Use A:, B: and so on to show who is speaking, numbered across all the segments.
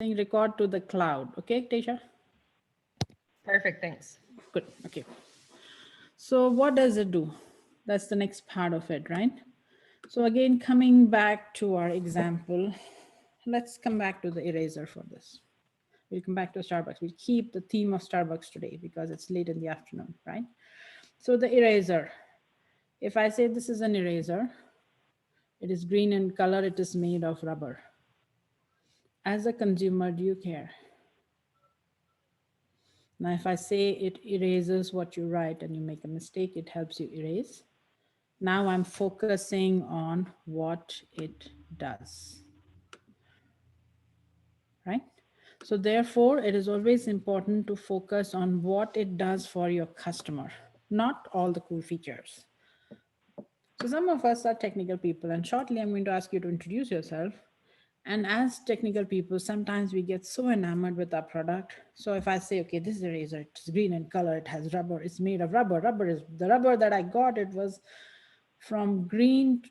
A: saying record to the cloud. Okay, Tasha?
B: Perfect, thanks.
A: Good. Okay. So what does it do? That's the next part of it, right? So again, coming back to our example, let's come back to the eraser for this. We'll come back to Starbucks. We'll keep the theme of Starbucks today because it's late in the afternoon, right? So the eraser, if I say this is an eraser, it is green in color, it is made of rubber. As a consumer, do you care? Now, if I say it erases what you write and you make a mistake, it helps you erase. Now I'm focusing on what it does, right? So therefore, it is always important to focus on what it does for your customer, not all the cool features. So some of us are technical people, and shortly I'm going to ask you to introduce yourself. And as technical people, sometimes we get so enamored with our product. So if I say, okay, this is a razor, it's green in color, it has rubber, it's made of rubber. Rubber is the rubber that I got. It was from green.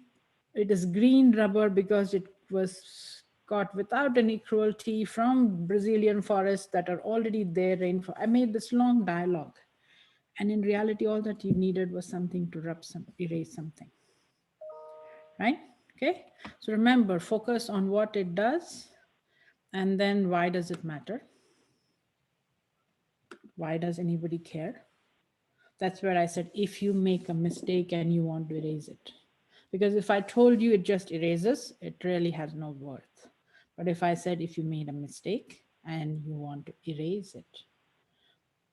A: It is green rubber because it was got without any cruelty from Brazilian forests that are already there. Rainforest. I made this long dialogue. And in reality, all that you needed was something to erase something, right? Okay. So remember, focus on what it does. And then why does it matter? Why does anybody care? That's where I said, if you make a mistake and you want to erase it. Because if I told you it just erases, it really has no worth. But if I said, if you made a mistake and you want to erase it,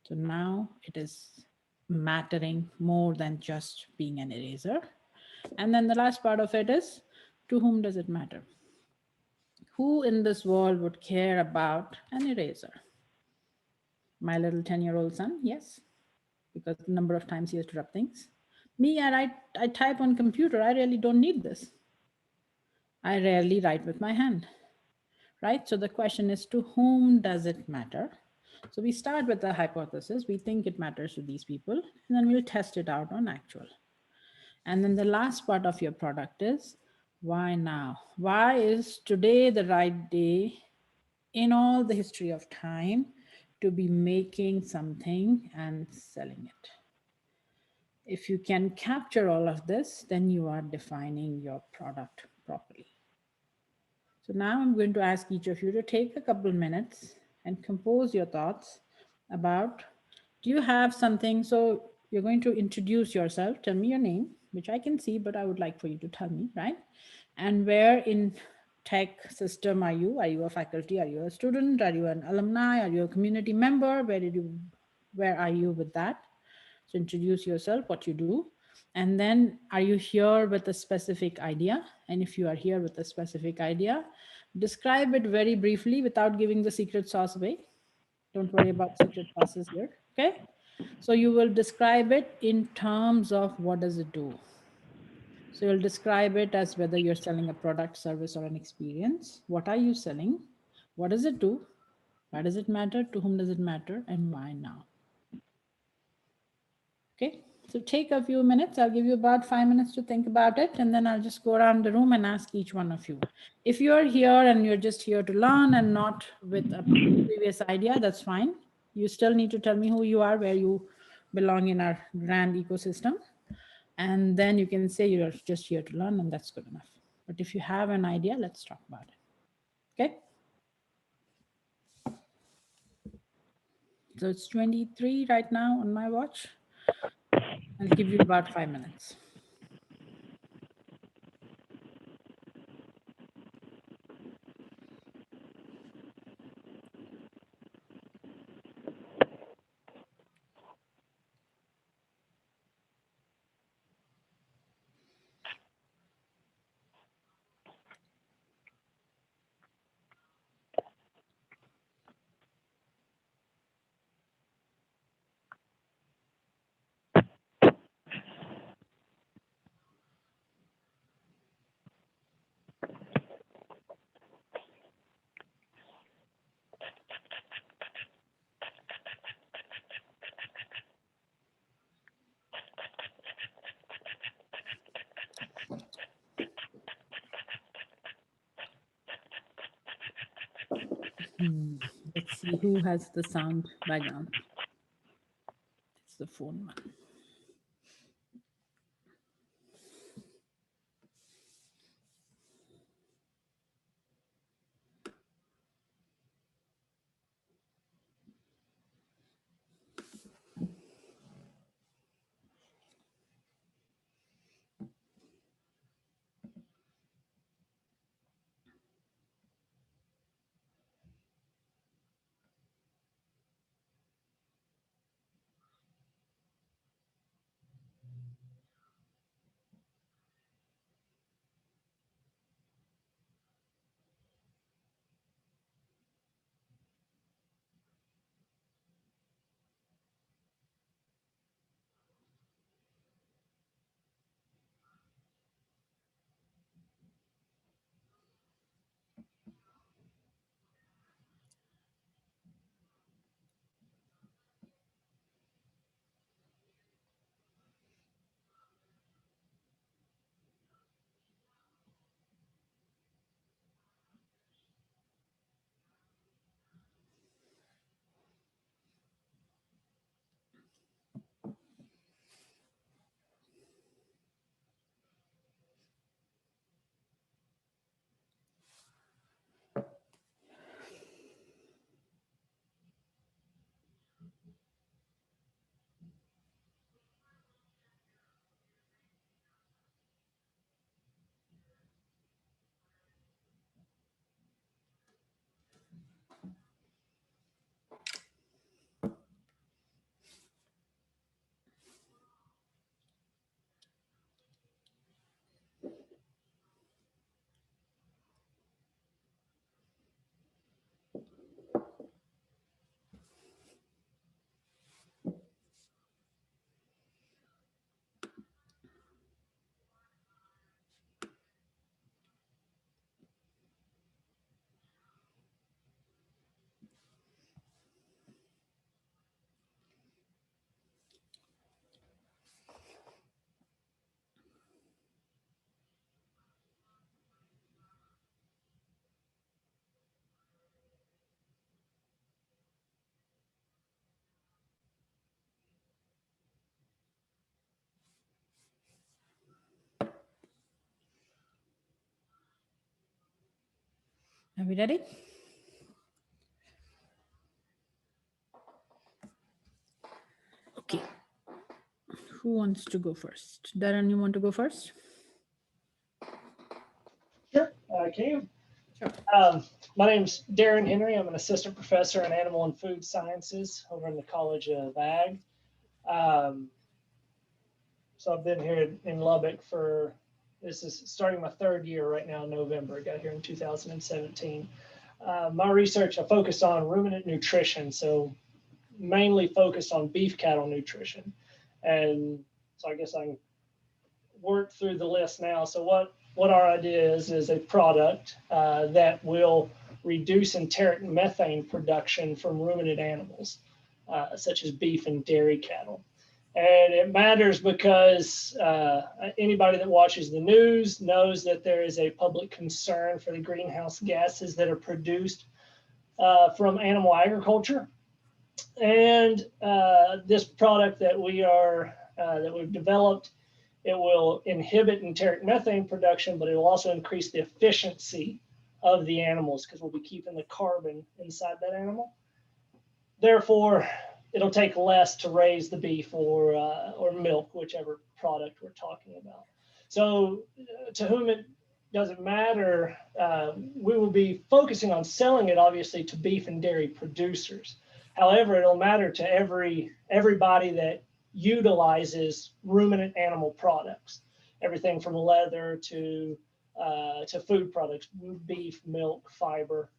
A: so now it is mattering more than just being an eraser. And then the last part of it is, to whom does it matter? Who in this world would care about an eraser? My little 10-year-old son, yes, because the number of times he has to rub things. Me, I type on computer. I really don't need this. I rarely write with my hand, right? So the question is, to whom does it matter? So we start with the hypothesis. We think it matters to these people, and then we'll test it out on actual. And then the last part of your product is, why now? Why is today the right day in all the history of time to be making something and selling it? If you can capture all of this, then you are defining your product properly. So now I'm going to ask each of you to take a couple minutes and compose your thoughts about, do you have something? So you're going to introduce yourself, tell me your name, which I can see, but I would like for you to tell me, right? And where in tech system are you? Are you a faculty? Are you a student? Are you an alumni? Are you a community member? Where are you with that? So introduce yourself, what you do, and then are you here with a specific idea? And if you are here with a specific idea, describe it very briefly without giving the secret sauce away. Don't worry about secret sauces here, okay? So you will describe it in terms of what does it do. So you'll describe it as whether you're selling a product, service, or an experience. What are you selling? What does it do? Why does it matter? To whom does it matter? And why now? Okay, so take a few minutes. I'll give you about 5 minutes to think about it, and then I'll just go around the room and ask each one of you. If you're here and you're just here to learn and not with a previous idea, that's fine. You still need to tell me who you are, where you belong in our grand ecosystem. And then you can say you're just here to learn, and that's good enough. But if you have an idea, let's talk about it. Okay. So it's 23 right now on my watch. I'll give you about 5 minutes. Let's see who has the sound background. It's the phone one. Are we ready? Okay. Who wants to go first? Darren, you want to go first?
C: Sure, can you?
A: Sure.
C: My name's Darren Henry. I'm an assistant professor in animal and food sciences over in the College of Ag. So I've been here in Lubbock for, this is starting my third year right now in November. I got here in 2017. My research, I focused on ruminant nutrition, so mainly focused on beef cattle nutrition. And so I guess I can work through the list now. So what our idea is a product that will reduce enteric methane production from ruminant animals, such as beef and dairy cattle. And it matters because anybody that watches the news knows that there is a public concern for the greenhouse gases that are produced from animal agriculture. And this product that we've developed, it will inhibit enteric methane production, but it will also increase the efficiency of the animals because we'll be keeping the carbon inside that animal. Therefore, it'll take less to raise the beef or milk, whichever product we're talking about. So to whom it doesn't matter, we will be focusing on selling it obviously to beef and dairy producers. However, it'll matter to everybody that utilizes ruminant animal products, everything from leather to food products, beef, milk, fiber,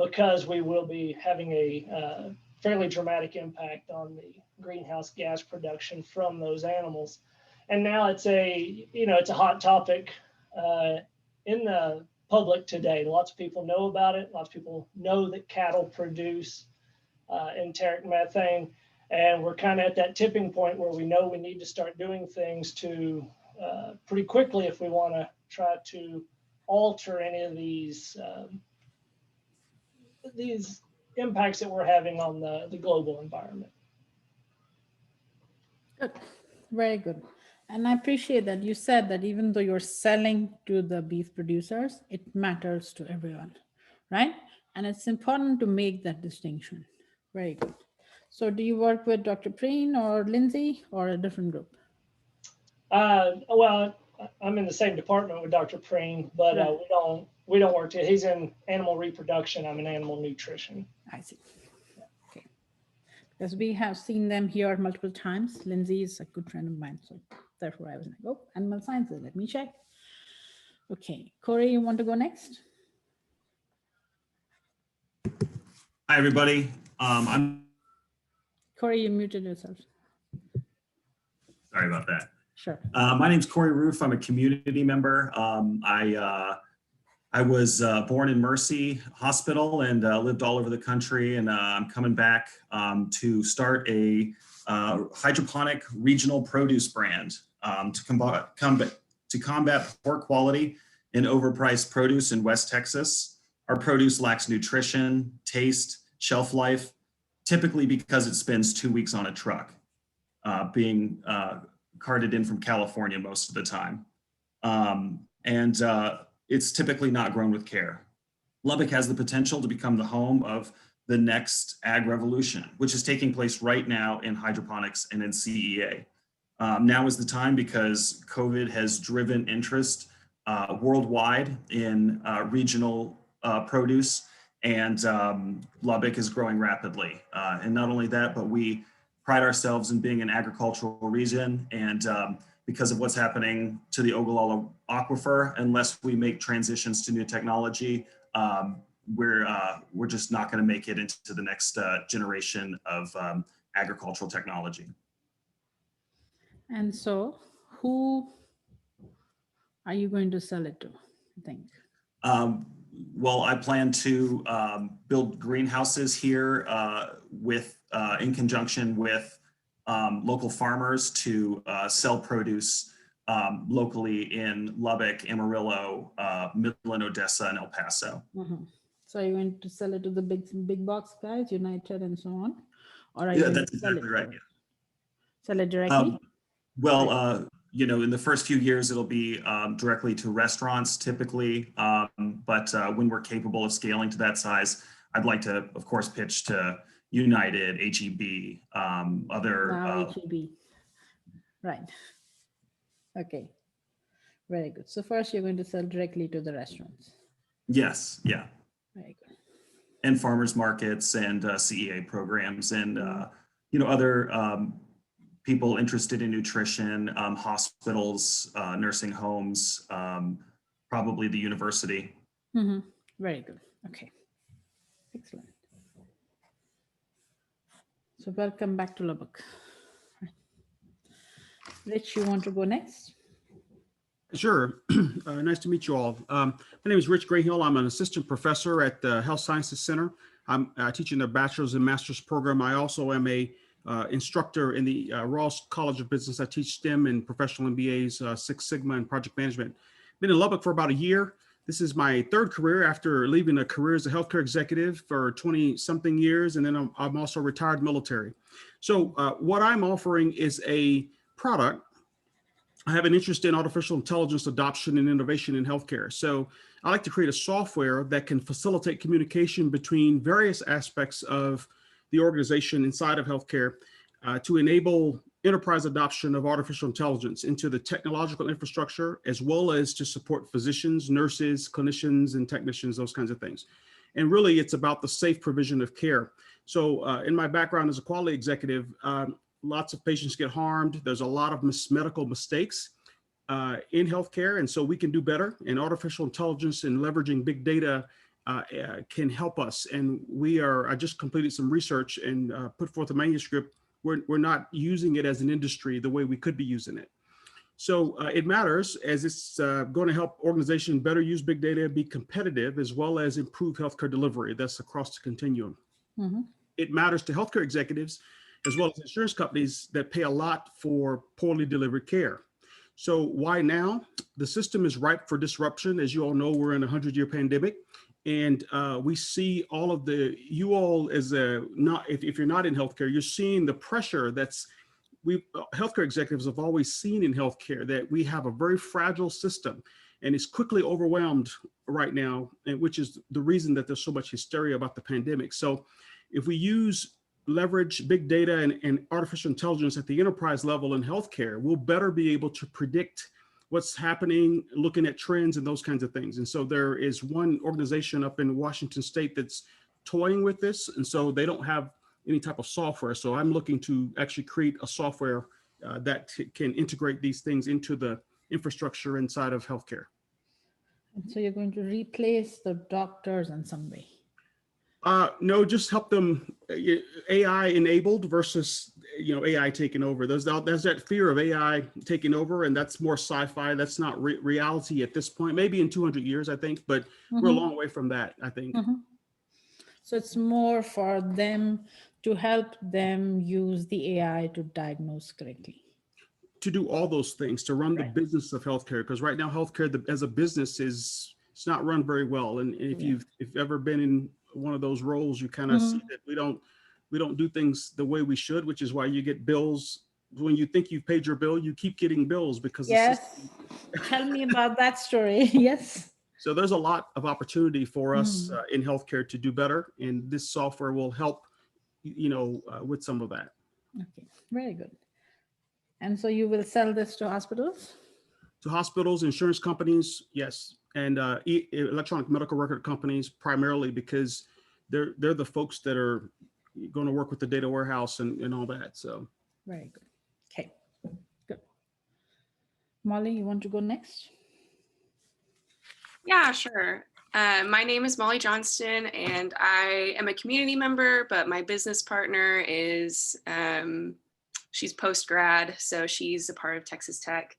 C: because we will be having a fairly dramatic impact on the greenhouse gas production from those animals. And now it's it's a hot topic in the public today. Lots of people know about it. Lots of people know that cattle produce enteric methane. And we're kind of at that tipping point where we know we need to start doing things to pretty quickly if we want to try to alter any of these these impacts that we're having on the global environment.
A: Good. Very good. And I appreciate that you said that even though you're selling to the beef producers, it matters to everyone, right? And it's important to make that distinction. Very good. So do you work with Dr. Preen or Lindsay or a different group?
C: Well, I'm in the same department with Dr. Preen, but
A: Right.
C: we don't work together. He's in animal reproduction. I'm in animal nutrition.
A: I see. Okay. Because we have seen them here multiple times. Lindsay is a good friend of mine. So therefore I was like, oh, animal sciences, let me check. Okay. Corey, you want to go next?
D: Hi, everybody. I'm
A: Corey, you muted yourself.
D: sorry about that.
A: Sure.
D: My name's Corey Roof. I'm a community member. I was born in Mercy Hospital and lived all over the country, and I'm coming back to start a hydroponic regional produce brand to combat poor quality and overpriced produce in West Texas. Our produce lacks nutrition, taste, shelf life, typically because it spends 2 weeks on a truck, being carted in from California most of the time. It's typically not grown with care. Lubbock has the potential to become the home of the next ag revolution, which is taking place right now in hydroponics and in CEA. Now is the time because COVID has driven interest worldwide in regional produce, and Lubbock is growing rapidly. And not only that, but we pride ourselves in being an agricultural region, and because of what's happening to the Ogallala Aquifer, unless we make transitions to new technology, we're just not going to make it into the next generation of agricultural technology.
A: And so who are you going to sell it to, I think?
D: Well, I plan to build greenhouses here in conjunction with local farmers to sell produce locally in Lubbock, Amarillo, Midland, Odessa, and El Paso.
A: Mm-hmm. So are you going to sell it to the big box guys, United and so on? Or are
D: Yeah,
A: you
D: that's
A: going to sell
D: exactly
A: it
D: right.
A: direct? Sell it directly?
D: In the first few years, it'll be directly to restaurants typically. But when we're capable of scaling to that size, I'd like to, of course, pitch to United, HEB, other.
A: HEB. Right. Okay. Very good. So first you're going to sell directly to the restaurants.
D: Yes. Yeah.
A: Very good.
D: And farmers markets and CEA programs and, other people interested in nutrition, hospitals, nursing homes, probably the university.
A: Mm-hmm. Very good. Okay. Excellent. So welcome back to Lubbock. Rich, you want to go next?
E: Sure. Nice to meet you all. My name is Rich Grayhill. I'm an assistant professor at the Health Sciences Center. I'm teaching the bachelor's and master's program. I also am a instructor in the Ross College of Business. I teach STEM and professional MBAs, Six Sigma and project management. Been in Lubbock for about a year. This is my third career after leaving a career as a healthcare executive for 20 something years. And then I'm also retired military. So what I'm offering is a product. I have an interest in artificial intelligence adoption and innovation in healthcare. So I like to create a software that can facilitate communication between various aspects of the organization inside of healthcare to enable enterprise adoption of artificial intelligence into the technological infrastructure, as well as to support physicians, nurses, clinicians, and technicians, those kinds of things. And really, it's about the safe provision of care. So in my background as a quality executive, lots of patients get harmed. There's a lot of medical mistakes in healthcare, and so we can do better. And artificial intelligence and leveraging big data can help us. And I just completed some research and put forth a manuscript. We're not using it as an industry the way we could be using it. So it matters, as it's going to help organizations better use big data, be competitive, as well as improve healthcare delivery. That's across the continuum. Mm-hmm. It matters to healthcare executives, as well as insurance companies that pay a lot for poorly delivered care. So why now? The system is ripe for disruption. As you all know, we're in a 100-year pandemic, And we see all of you all as if you're not in healthcare, you're seeing the pressure that's healthcare executives have always seen in healthcare, that we have a very fragile system and it's quickly overwhelmed right now, and which is the reason that there's so much hysteria about the pandemic. So if we leverage big data and artificial intelligence at the enterprise level in healthcare, we'll better be able to predict what's happening, looking at trends and those kinds of things. And so there is one organization up in Washington State that's toying with this. And so they don't have any type of software. So I'm looking to actually create a software that can integrate these things into the infrastructure inside of healthcare.
A: And so you're going to replace the doctors in some way.
E: No, just help them AI enabled versus AI taking over. There's that fear of AI taking over, and that's more sci-fi. That's not reality at this point. Maybe in 200 years, I think, but we're a long way from that, I think.
A: So it's more for them to help them use the AI to diagnose correctly.
E: To do all those things, to run the business of healthcare, because right now healthcare as a business it's not run very well. And if you've ever been in one of those roles, you kind of see that we don't do things the way we should, which is why you get bills. When you think you've paid your bill, you keep getting bills because
A: Tell me about that story. Yes.
E: So there's a lot of opportunity for us in healthcare to do better, and this software will help with some of that.
A: Okay, very good. And so you will sell this to hospitals?
E: To hospitals, insurance companies, yes, and electronic medical record companies primarily, because they're the folks that are going to work with the data warehouse and all that. So
A: very good. Okay, good. Molly, you want to go next?
F: Yeah, sure. My name is Molly Johnston, and I am a community member, but my business partner is, she's post-grad, so she's a part of Texas Tech.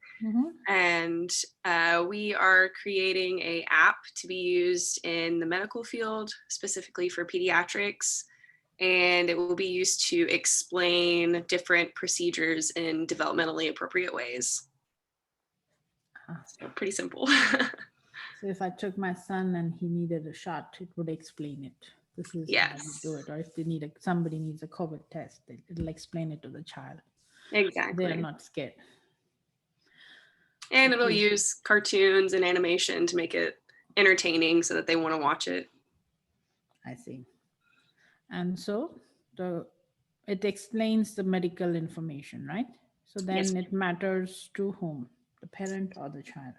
F: And we are creating an app to be used in the medical field, specifically for pediatrics. And it will be used to explain different procedures in developmentally appropriate ways. So pretty simple.
A: So if I took my son and he needed a shot, it would explain it. This is how you do it. Or if they somebody needs a COVID test, it'll explain it to the child.
F: Exactly.
A: They're not scared.
F: And it'll use cartoons and animation to make it entertaining so that they want to watch it.
A: I see. And so it explains the medical information, right? So then it matters to whom? The parent or the child?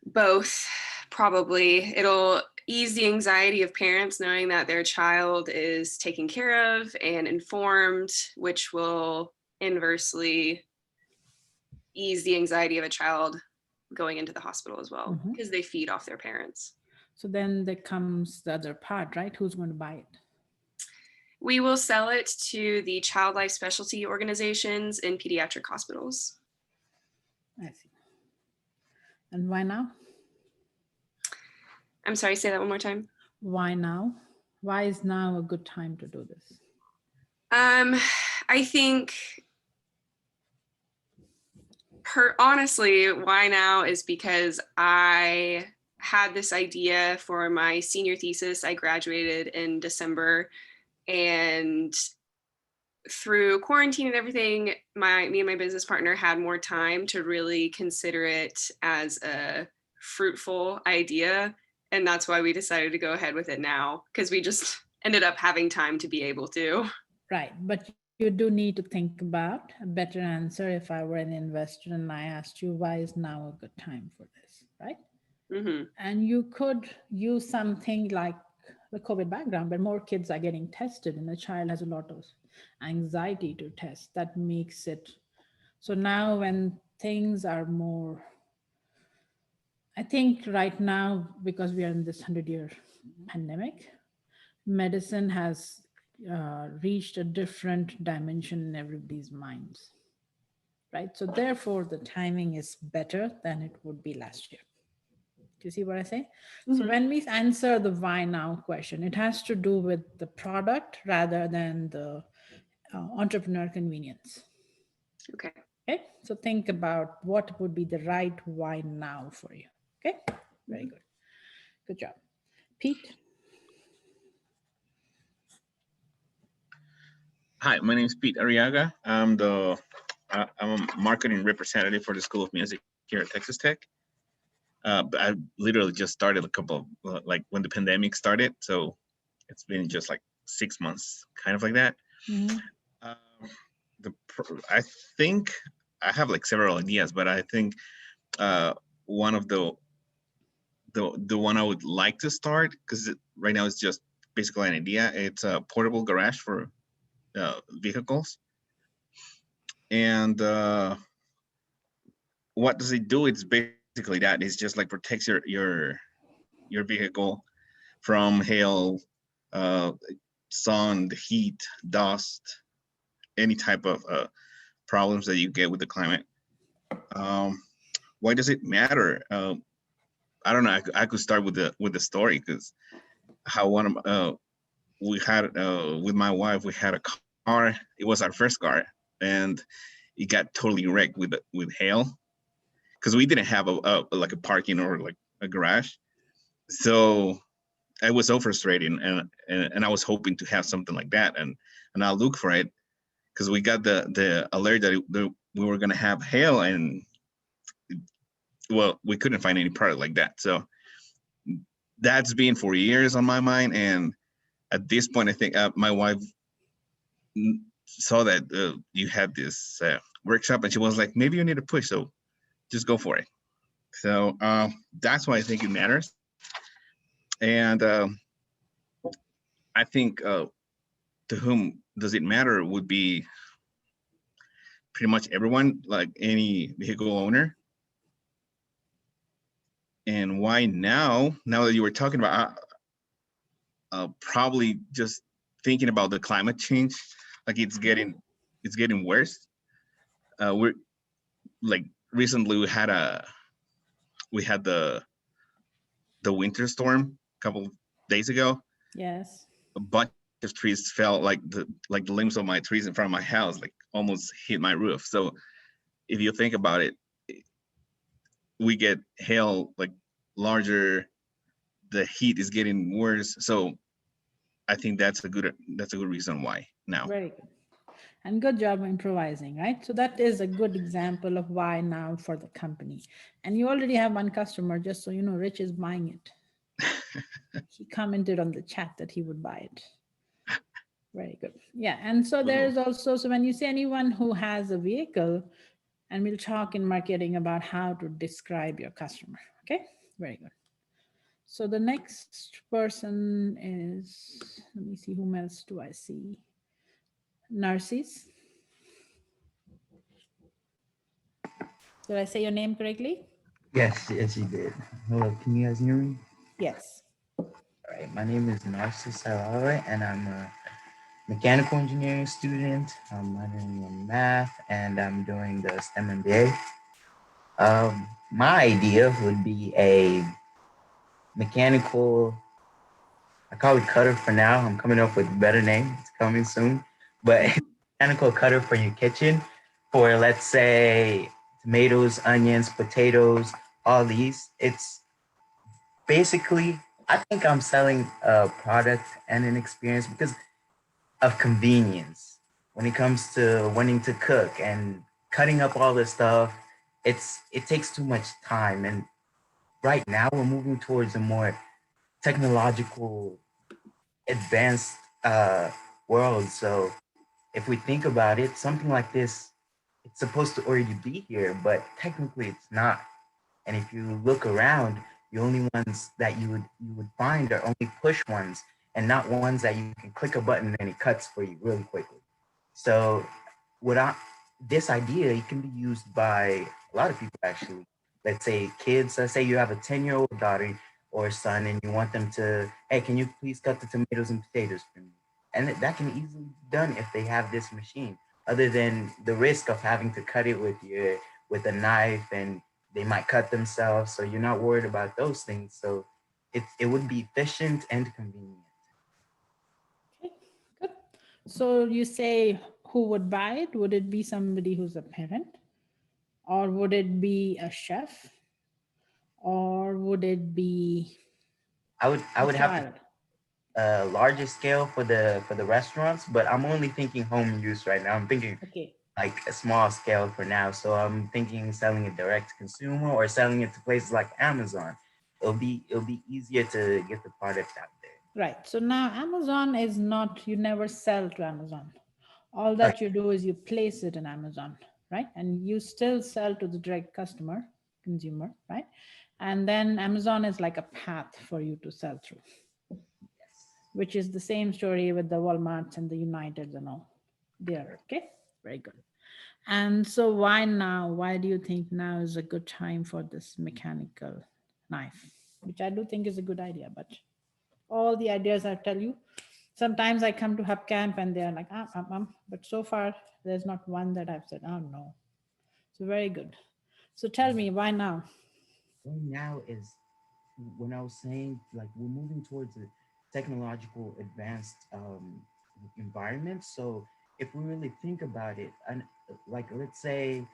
F: Both, probably. It'll ease the anxiety of parents knowing that their child is taken care of and informed, which will inversely ease the anxiety of a child going into the hospital as well, because they feed off their parents.
A: So then there comes the other part, right? Who's going to buy it?
F: We will sell it to the child life specialty organizations in pediatric hospitals.
A: I see. And why now?
F: I'm sorry, say that one more time.
A: Why now? Why is now a good time to do this?
F: I think honestly, why now is because I had this idea for my senior thesis. I graduated in December, and through quarantine and everything, me and my business partner had more time to really consider it as a fruitful idea. And that's why we decided to go ahead with it now, because we just ended up having time to be able to.
A: Right. But you do need to think about a better answer. If I were an investor and I asked you, why is now a good time for this, right? And you could use something like the COVID background, but more kids are getting tested and the child has a lot of anxiety to test. That makes it so now when things are more, I think right now, because we are in this 100-year pandemic, medicine has reached a different dimension in everybody's minds, right? So therefore the timing is better than it would be last year. Do you see what I say? So when we answer the why now question, it has to do with the product rather than the entrepreneur convenience.
F: Okay.
A: Okay. So think about what would be the right why now for you. Okay. Very good. Good job. Pete?
G: Hi, my name is Pete Arriaga. I'm a marketing representative for the School of Music here at Texas Tech. But I literally just started a couple of, like when the pandemic started, so it's been just like 6 months, kind of like that.
A: Mhm.
G: Um, I think I have like several ideas, but I think one of the one I would like to start, because right now it's just basically an idea. It's a portable garage for vehicles. And what does it do? It's basically that. It's just like protects your vehicle from hail, uh, sun, the heat, dust, any type of problems that you get with the climate. Why does it matter? I don't know. I could start with the story, because how one of we had with my wife, we had a car. It was our first car, and it got totally wrecked with hail, because we didn't have like a parking or like a garage. So I was so frustrating, and I was hoping to have something like that, and I looked for it, because we got the alert that we were gonna have hail, and well, we couldn't find any product like that. So that's been for years on my mind, and at this point, I think my wife saw that you had this workshop, and she was like, maybe you need a push, so just go for it. So that's why I think it matters. And I think to whom does it matter would be pretty much everyone, like any vehicle owner. And why now? Now that you were talking about probably just thinking about the climate change, like it's getting worse. We're like recently we had the winter storm a couple of days ago.
A: Yes.
G: A bunch of trees fell, like the limbs of my trees in front of my house, like almost hit my roof. So if you think about it, we get hail like larger, the heat is getting worse. So I think that's a good reason why now.
A: Very good. And good job improvising, right? So that is a good example of why now for the company. And you already have one customer, just so you know, Rich is buying it. He commented on the chat that he would buy it. Very good. Yeah. And so there's also, so when you see anyone who has a vehicle, and we'll talk in marketing about how to describe your customer. Okay. Very good. So the next person is, let me see, whom else do I see? Narcis. Did I say your name correctly?
H: Yes, yes, you did. Hello, can you guys hear me?
A: Yes.
H: All right, my name is Narcis Sarare, and I'm a mechanical engineering student. I'm minoring in math, and I'm doing the STEM MBA. My idea would be a mechanical, I call it cutter for now. I'm coming up with a better name. It's coming soon. But mechanical cutter for your kitchen for, let's say, tomatoes, onions, potatoes, all these. It's basically, I think I'm selling a product and an experience because of convenience. When it comes to wanting to cook and cutting up all this stuff, it takes too much time. And right now we're moving towards a more technological, advanced world. So if we think about it, something like this, it's supposed to already be here, but technically it's not. And if you look around, the only ones that you would find are only push ones, and not ones that you can click a button and it cuts for you really quickly. So what I this idea, it can be used by a lot of people actually. Let's say kids, let's say you have a 10-year-old daughter or son and you want them to, hey, can you please cut the tomatoes and potatoes for me? And that can easily be done if they have this machine, other than the risk of having to cut it with a knife, and they might cut themselves. So you're not worried about those things. So it would be efficient and convenient.
A: Okay, good. So you say who would buy it? Would it be somebody who's a parent? Or would it be a chef? Or would it be
H: I would have to
A: Trial.
H: larger scale for the restaurants, but I'm only thinking home use right now. I'm thinking
A: Okay.
H: like a small scale for now. So I'm thinking selling it direct to consumer or selling it to places like Amazon. It'll be easier to get the product out there.
A: Right. So now Amazon is not, you never sell to Amazon. All
H: Okay.
A: that you do is you place it in Amazon, right? And you still sell to the direct customer, consumer, right? And then Amazon is like a path for you to sell through, which is the same story with the Walmarts and the Uniteds and all there. Okay. Very good. And so why now? Why do you think now is a good time for this mechanical knife? Which I do think is a good idea, but all the ideas I tell you, sometimes I come to Hub Camp and they're like, but so far there's not one that I've said, oh no. So very good. So tell me, why now?
H: Right now is when I was saying like we're moving towards a technological advanced environment. So if we really think about it, and like let's say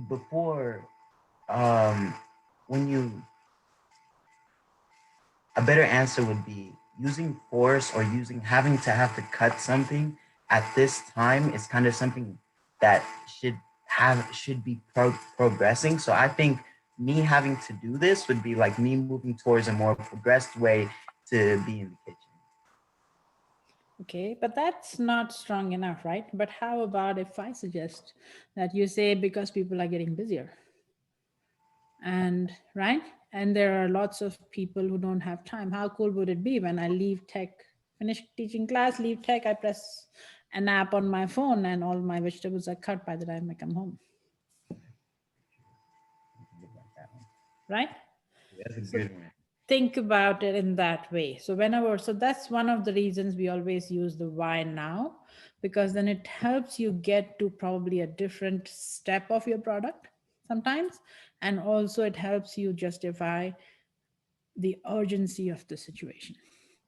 H: before when you a better answer would be using force or using having to have to cut something at this time is kind of something that should be progressing. So I think me having to do this would be like me moving towards a more progressed way to be in the kitchen.
A: Okay, but that's not strong enough, right? But how about if I suggest that you say because people are getting busier and right? And there are lots of people who don't have time. How cool would it be when I leave tech, finish teaching class, leave tech, I press an app on my phone and all my vegetables are cut by the time I come home, right?
H: That's a
A: So
H: good one.
A: think about it in that way. So whenever, so that's one of the reasons we always use the why now, because then it helps you get to probably a different step of your product sometimes. And also it helps you justify the urgency of the situation.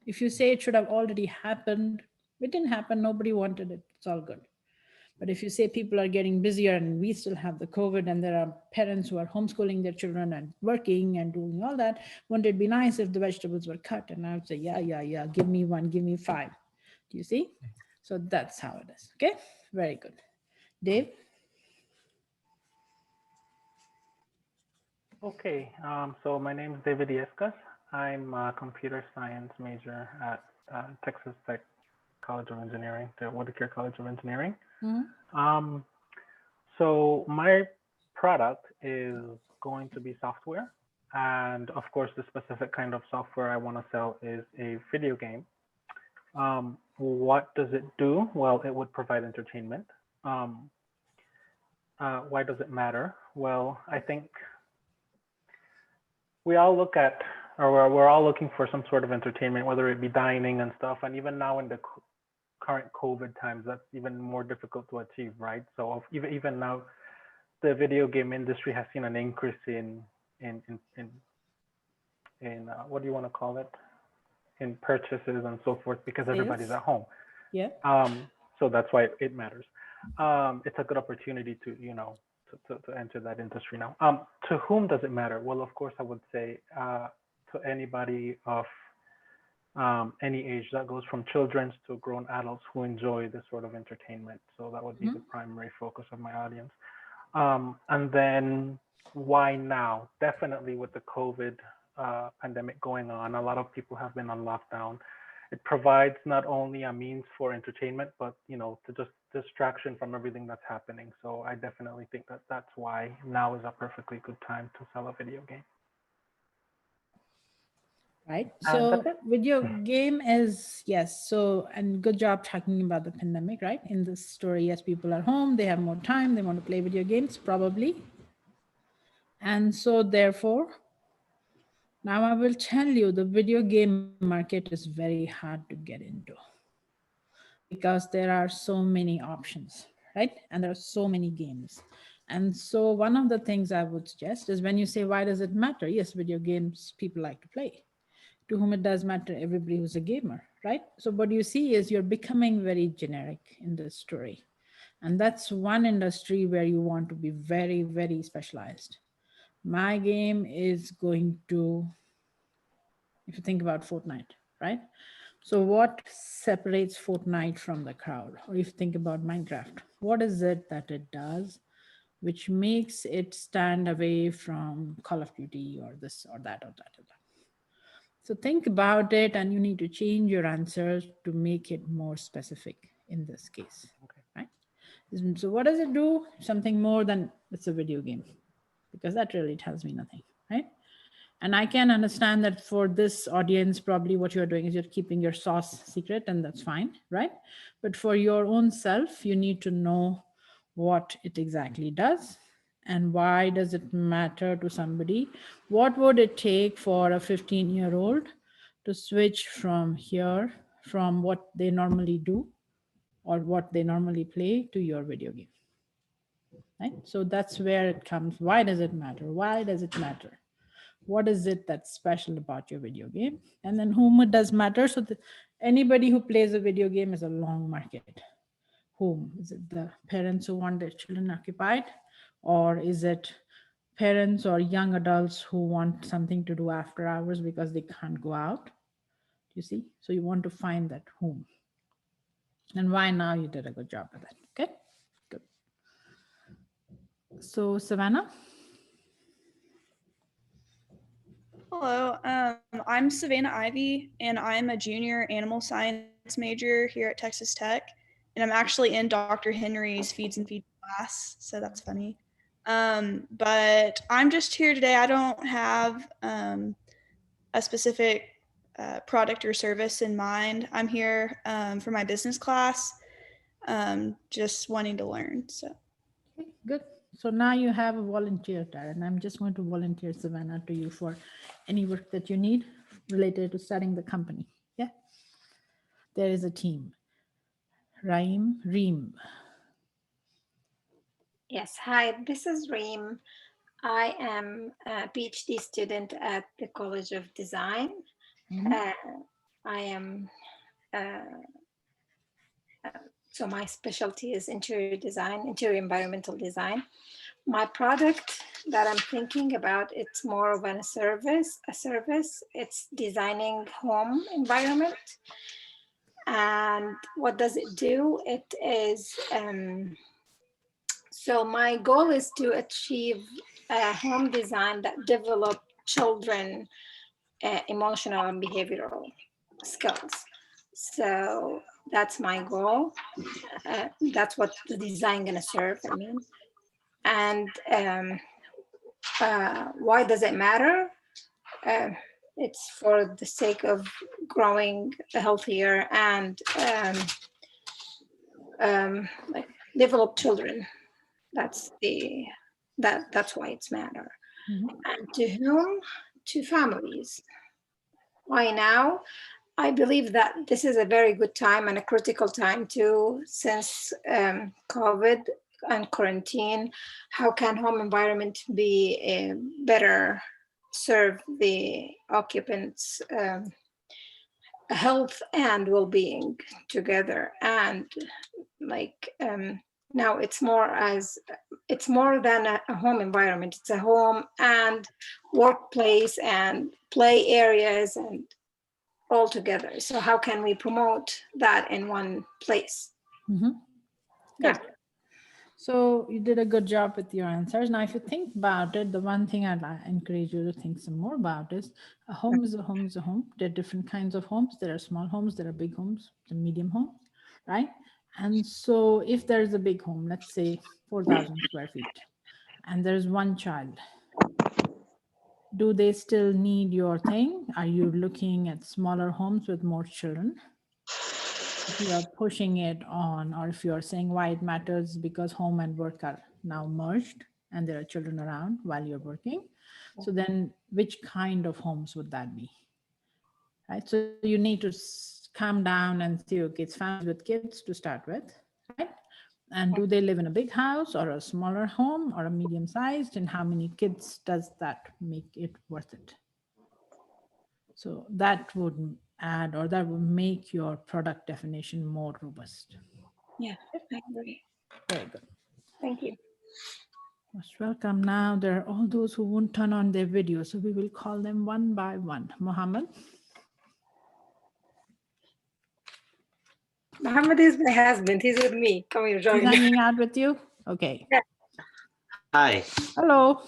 A: If you say it should have already happened, it didn't happen, nobody wanted it, it's all good. But if you say people are getting busier and we still have the COVID and there are parents who are homeschooling their children and working and doing all that, wouldn't it be nice if the vegetables were cut? And I would say, yeah, give me one, give me five. Do you see? So that's how it is. Okay, very good. Dave?
I: Okay, so my name is David Yescas. I'm a computer science major at Texas Tech College of Engineering, the Whitaker College of Engineering.
A: Mm-hmm.
I: So my product is going to be software. And of course, the specific kind of software I want to sell is a video game. What does it do? Well, it would provide entertainment. Why does it matter? Well, I think we all look at, or we're all looking for some sort of entertainment, whether it be dining and stuff. And even now in the current COVID times, that's even more difficult to achieve, right? So even now, the video game industry has seen an increase in what do you want to call it? In purchases and so forth, because everybody's at home.
A: Yeah.
I: So that's why it matters. It's a good opportunity to, to enter that industry now. To whom does it matter? Well, of course, I would say to anybody of any age. That goes from children to grown adults who enjoy this sort of entertainment. So that would be the primary focus of my audience. And then why now? Definitely with the COVID pandemic going on, a lot of people have been on lockdown. It provides not only a means for entertainment, but to just distraction from everything that's happening. So I definitely think that that's why now is a perfectly good time to sell a video game.
A: Right. So
I: that's it.
A: video game is, yes. So, and good job talking about the pandemic, right? In this story, yes, people are home, they have more time, they want to play video games, probably. And so therefore, now I will tell you the video game market is very hard to get into because there are so many options, right? And there are so many games. And so one of the things I would suggest is when you say, why does it matter? Yes, video games people like to play. To whom it does matter, everybody who's a gamer, right? So what you see is you're becoming very generic in this story. And that's one industry where you want to be very, very specialized. My game is going to if you think about Fortnite, right? So what separates Fortnite from the crowd? Or if you think about Minecraft, what is it that it does which makes it stand away from Call of Duty or this or that or that or that? So think about it, and you need to change your answers to make it more specific in this case, right? So what does it do? Something more than it's a video game, because that really tells me nothing, right? And I can understand that for this audience, probably what you're doing is you're keeping your sauce secret, and that's fine, right? But for your own self, you need to know what it exactly does and why does it matter to somebody. What would it take for a 15-year-old to switch from here, from what they normally do or what they normally play, to your video game, right? So that's where it comes. Why does it matter? Why does it matter? What is it that's special about your video game? And then whom it does matter. So anybody who plays a video game is a long market. Whom? Is it the parents who want their children occupied? Or is it parents or young adults who want something to do after hours because they can't go out? You see? So you want to find that whom. And why now. You did a good job with that. Okay, good. So Savannah.
J: Hello, I'm Savannah Ivy, and I'm a junior animal science major here at Texas Tech. And I'm actually in Dr. Henry's Feeds and Feeds class, so that's funny. But I'm just here today. I don't have a specific product or service in mind. I'm here for my business class, just wanting to learn. So.
A: Okay, good. So now you have a volunteer, and I'm just going to volunteer Savannah to you for any work that you need related to starting the company. Yeah. There is a team. Reem.
K: Yes, hi, this is Reem. I am a PhD student at the College of Design. I am, so my specialty is interior design, interior environmental design. My product that I'm thinking about, it's more of a service. It's designing home environment. And what does it do? It is, so my goal is to achieve a home design that develop children emotional and behavioral skills. So that's my goal. That's what the design gonna serve, I mean. And why does it matter? It's for the sake of growing healthier and like develop children. That's why it's matter. And to whom? To families. Why now? I believe that this is a very good time and a critical time too, since COVID and quarantine. How can home environment be better serve the occupants' health and well-being together? And like now it's more than a home environment. It's a home and workplace and play areas and all together. So how can we promote that in one place?
A: Good. Yeah. So you did a good job with your answers. Now, if you think about it, the one thing I'd encourage you to think some more about is a home is a home is a home. There are different kinds of homes. There are small homes, there are big homes, the medium homes, right? And so if there's a big home, let's say 4,000 square feet, and there's one child, do they still need your thing? Are you looking at smaller homes with more children? If you are pushing it on, or if you're saying why it matters because home and work are now merged and there are children around while you're working. So then which kind of homes would that be? Right. So you need to calm down and see, okay, it's families with kids to start with, right? And do they live in a big house or a smaller home or a medium sized, and how many kids does that make it worth it? So that would add, or that would make your product definition more robust.
K: Yeah, I agree.
A: Very good.
K: Thank you.
A: Most welcome. Now there are all those who won't turn on their video, so we will call them one by one. Mohammed.
K: Muhammad is my husband. He's with me. Come here,
A: He's
K: join.
A: hanging out with you? Okay.
K: Yeah.
L: Hi.
A: Hello.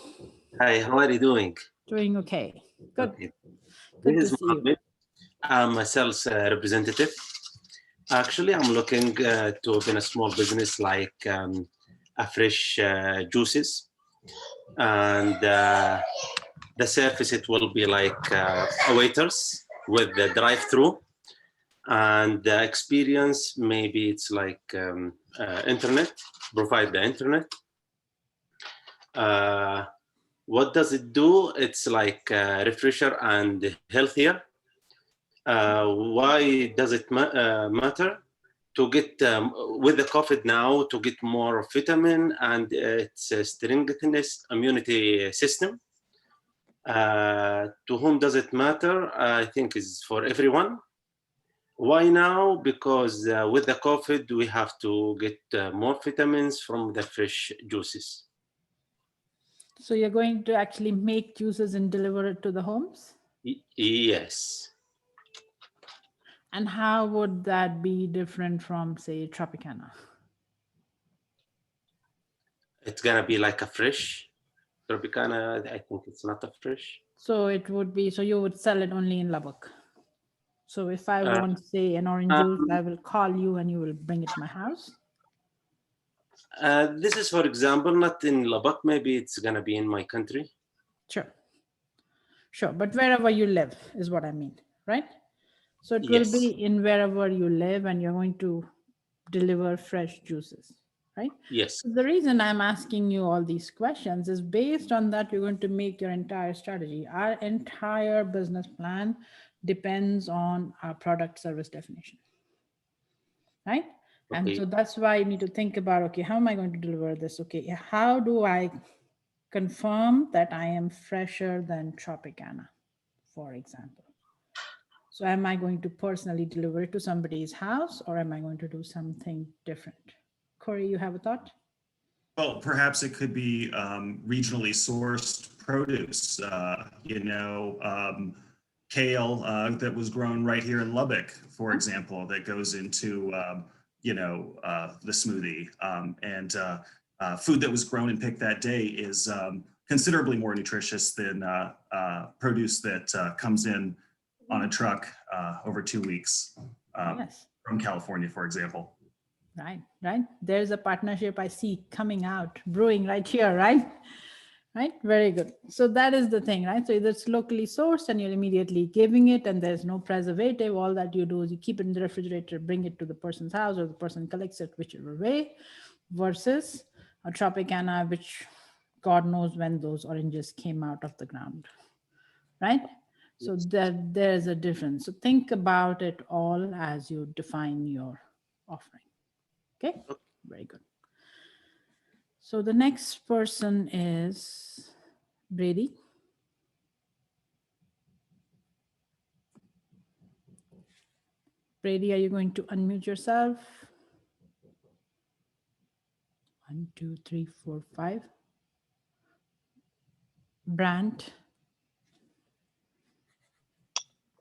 L: Hi, how are you doing?
A: Doing okay. Good.
L: Okay.
A: Good
L: This
A: to
L: is
A: see you.
L: Mohammed. I'm a sales representative. Actually, I'm looking to open a small business like a fresh juices. And the service, it will be like a waiters with the drive-through. And the experience, maybe it's like internet, provide the internet. What does it do? It's like refresher and healthier. Why does it matter? To get, with the COVID now, to get more vitamin and it's strengthens immunity system. To whom does it matter? I think is for everyone. Why now? Because with the COVID, we have to get more vitamins from the fresh juices.
A: So you're going to actually make juices and deliver it to the homes?
L: Yes.
A: And how would that be different from, say, Tropicana?
L: It's gonna be like a fresh Tropicana. I think it's not a fresh.
A: So it would be, so you would sell it only in Lubbock. So if I want, say, an orange juice, I will call you and you will bring it to my house?
L: This is, for example, not in Lubbock. Maybe it's gonna be in my country.
A: Sure. Sure, but wherever you live is what I mean, right? So it will
L: Yes.
A: be in wherever you live and you're going to deliver fresh juices, right?
L: Yes.
A: So the reason I'm asking you all these questions is based on that you're going to make your entire strategy. Our entire business plan depends on our product service definition, right? And
L: Okay.
A: so that's why you need to think about, okay, how am I going to deliver this? Okay, how do I confirm that I am fresher than Tropicana, for example? So am I going to personally deliver it to somebody's house or am I going to do something different? Corey, you have a thought?
D: Well, perhaps it could be regionally sourced produce, kale that was grown right here in Lubbock, for example, that goes into, the smoothie. And food that was grown and picked that day is considerably more nutritious than produce that comes in on a truck over 2 weeks
A: Yes.
D: from California, for example.
A: Right, right. There's a partnership I see coming out, brewing right here, right? Right, very good. So that is the thing, right? So either it's locally sourced and you're immediately giving it and there's no preservative. All that you do is you keep it in the refrigerator, bring it to the person's house or the person collects it whichever way, versus a Tropicana, which God knows when those oranges came out of the ground, right? So that there's a difference. So think about it all as you define your offering. Okay, very good. So the next person is Brady. Brady, are you going to unmute yourself? 1, 2, 3, 4, 5. Brandt.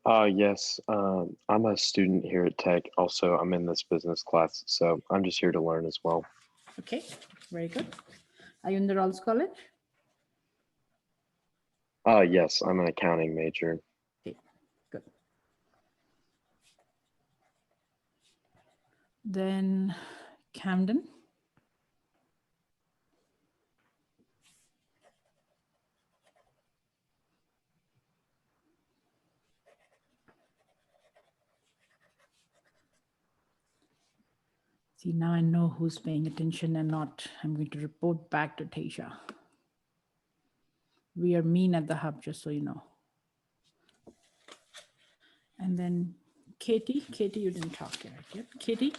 M: Yes, I'm a student here at Tech. Also, I'm in this business class, so I'm just here to learn as well.
A: Okay, very good. Are you in the Rawls College?
M: Yes, I'm an accounting major.
A: Okay, good. Then Camden. See, now I know who's paying attention and not. I'm going to report back to Tasha. We are mean at the hub, just so you know. And then Katie. Katie, you didn't talk yet. Katie.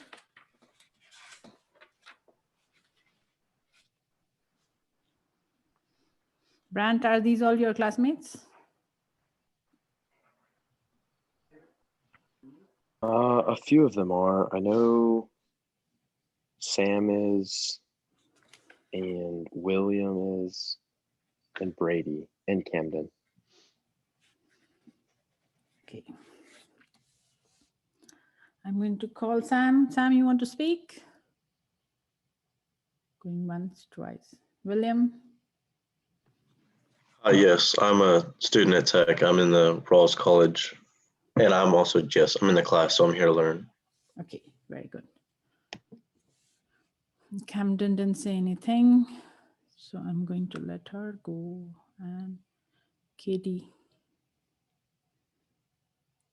A: Brandt, are these all your classmates?
M: A few of them are. I know Sam is. and William is, and Brady, and Camden.
A: Okay. I'm going to call Sam. Sam, you want to speak? Going once, twice. William?
N: Yes, I'm a student at Tech. I'm in the Rawls College, and I'm also I'm in the class, so I'm here to learn.
A: Okay, very good. Camden didn't say anything, so I'm going to let her go. And Katie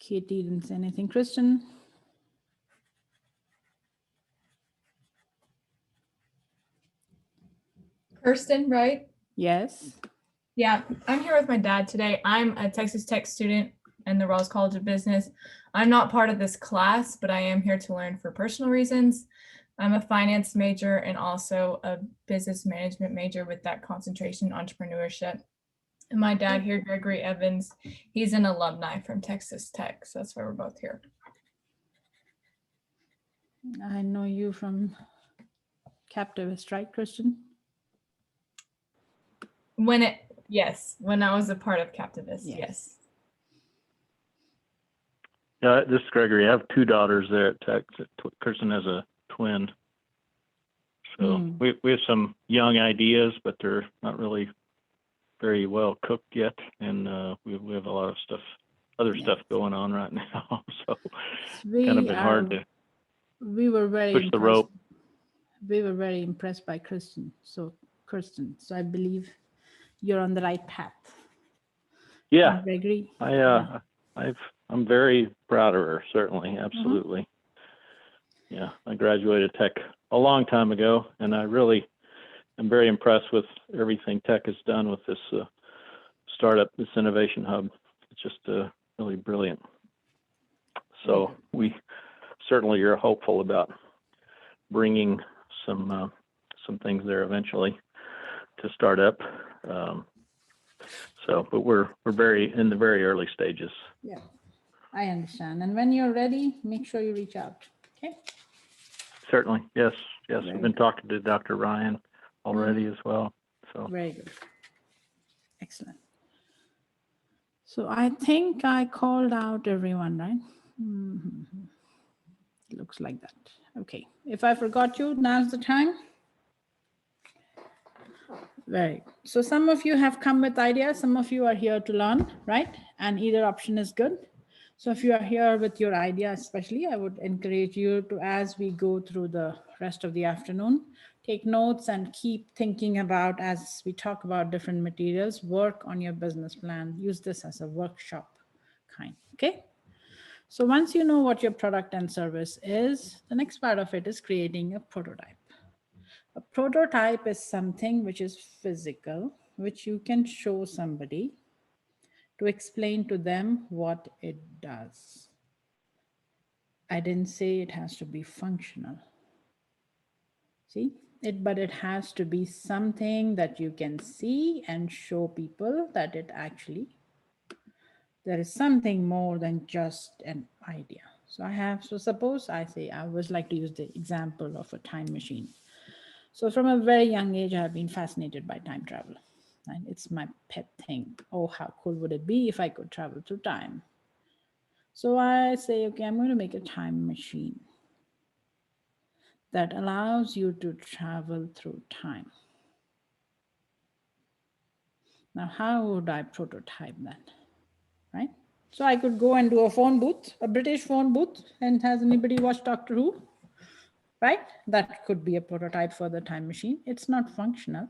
A: didn't say anything. Kristen?
O: Kirsten, right?
A: Yes.
O: Yeah, I'm here with my dad today. I'm a Texas Tech student in the Rawls College of Business. I'm not part of this class, but I am here to learn for personal reasons. I'm a finance major and also a business management major with that concentration in entrepreneurship. And my dad here, Gregory Evans, he's an alumni from Texas Tech. So that's why we're both here.
A: I know you from Captivist, right, Kristen?
O: Yes, when I was a part of Captivist, yes.
P: Yeah, this is Gregory. I have two daughters there at Tech. Kirsten has a twin. So we have some young ideas, but they're not really very well cooked yet. And we have a lot of other stuff going on right now. So it's kind of been hard to push the rope.
A: We were very impressed by Kristen. So I believe you're on the right path.
P: Yeah,
A: and Gregory.
P: I'm very proud of her. Certainly, absolutely. Yeah, I graduated Tech a long time ago, and I really am very impressed with everything Tech has done with this startup, this innovation hub. It's just really brilliant. So we certainly are hopeful about bringing some things there eventually to start up. But we're very in the very early stages.
A: Yeah, I understand. And when you're ready, make sure you reach out. Okay.
P: Certainly, yes. We've been talking to Dr. Ryan already as well. So
A: very good. Excellent. So I think I called out everyone, right? Looks like that. Okay. If I forgot you, now's the time. Very good. So some of you have come with ideas. Some of you are here to learn, right? And either option is good. So if you are here with your idea, especially, I would encourage you to, as we go through the rest of the afternoon, take notes and keep thinking about, as we talk about different materials, work on your business plan. Use this as a workshop kind, okay? So once you know what your product and service is, the next part of it is creating a prototype. A prototype is something which is physical, which you can show somebody to explain to them what it does. I didn't say it has to be functional. See, but it has to be something that you can see and show people that it actually, there is something more than just an idea. So suppose I say, I always like to use the example of a time machine. So from a very young age, I have been fascinated by time travel. Right? It's my pet thing. Oh, how cool would it be if I could travel through time? So I say, okay, I'm going to make a time machine that allows you to travel through time. Now, how would I prototype that? Right? So I could go and do a phone booth, a British phone booth. And has anybody watched Doctor Who? Right? That could be a prototype for the time machine. It's not functional.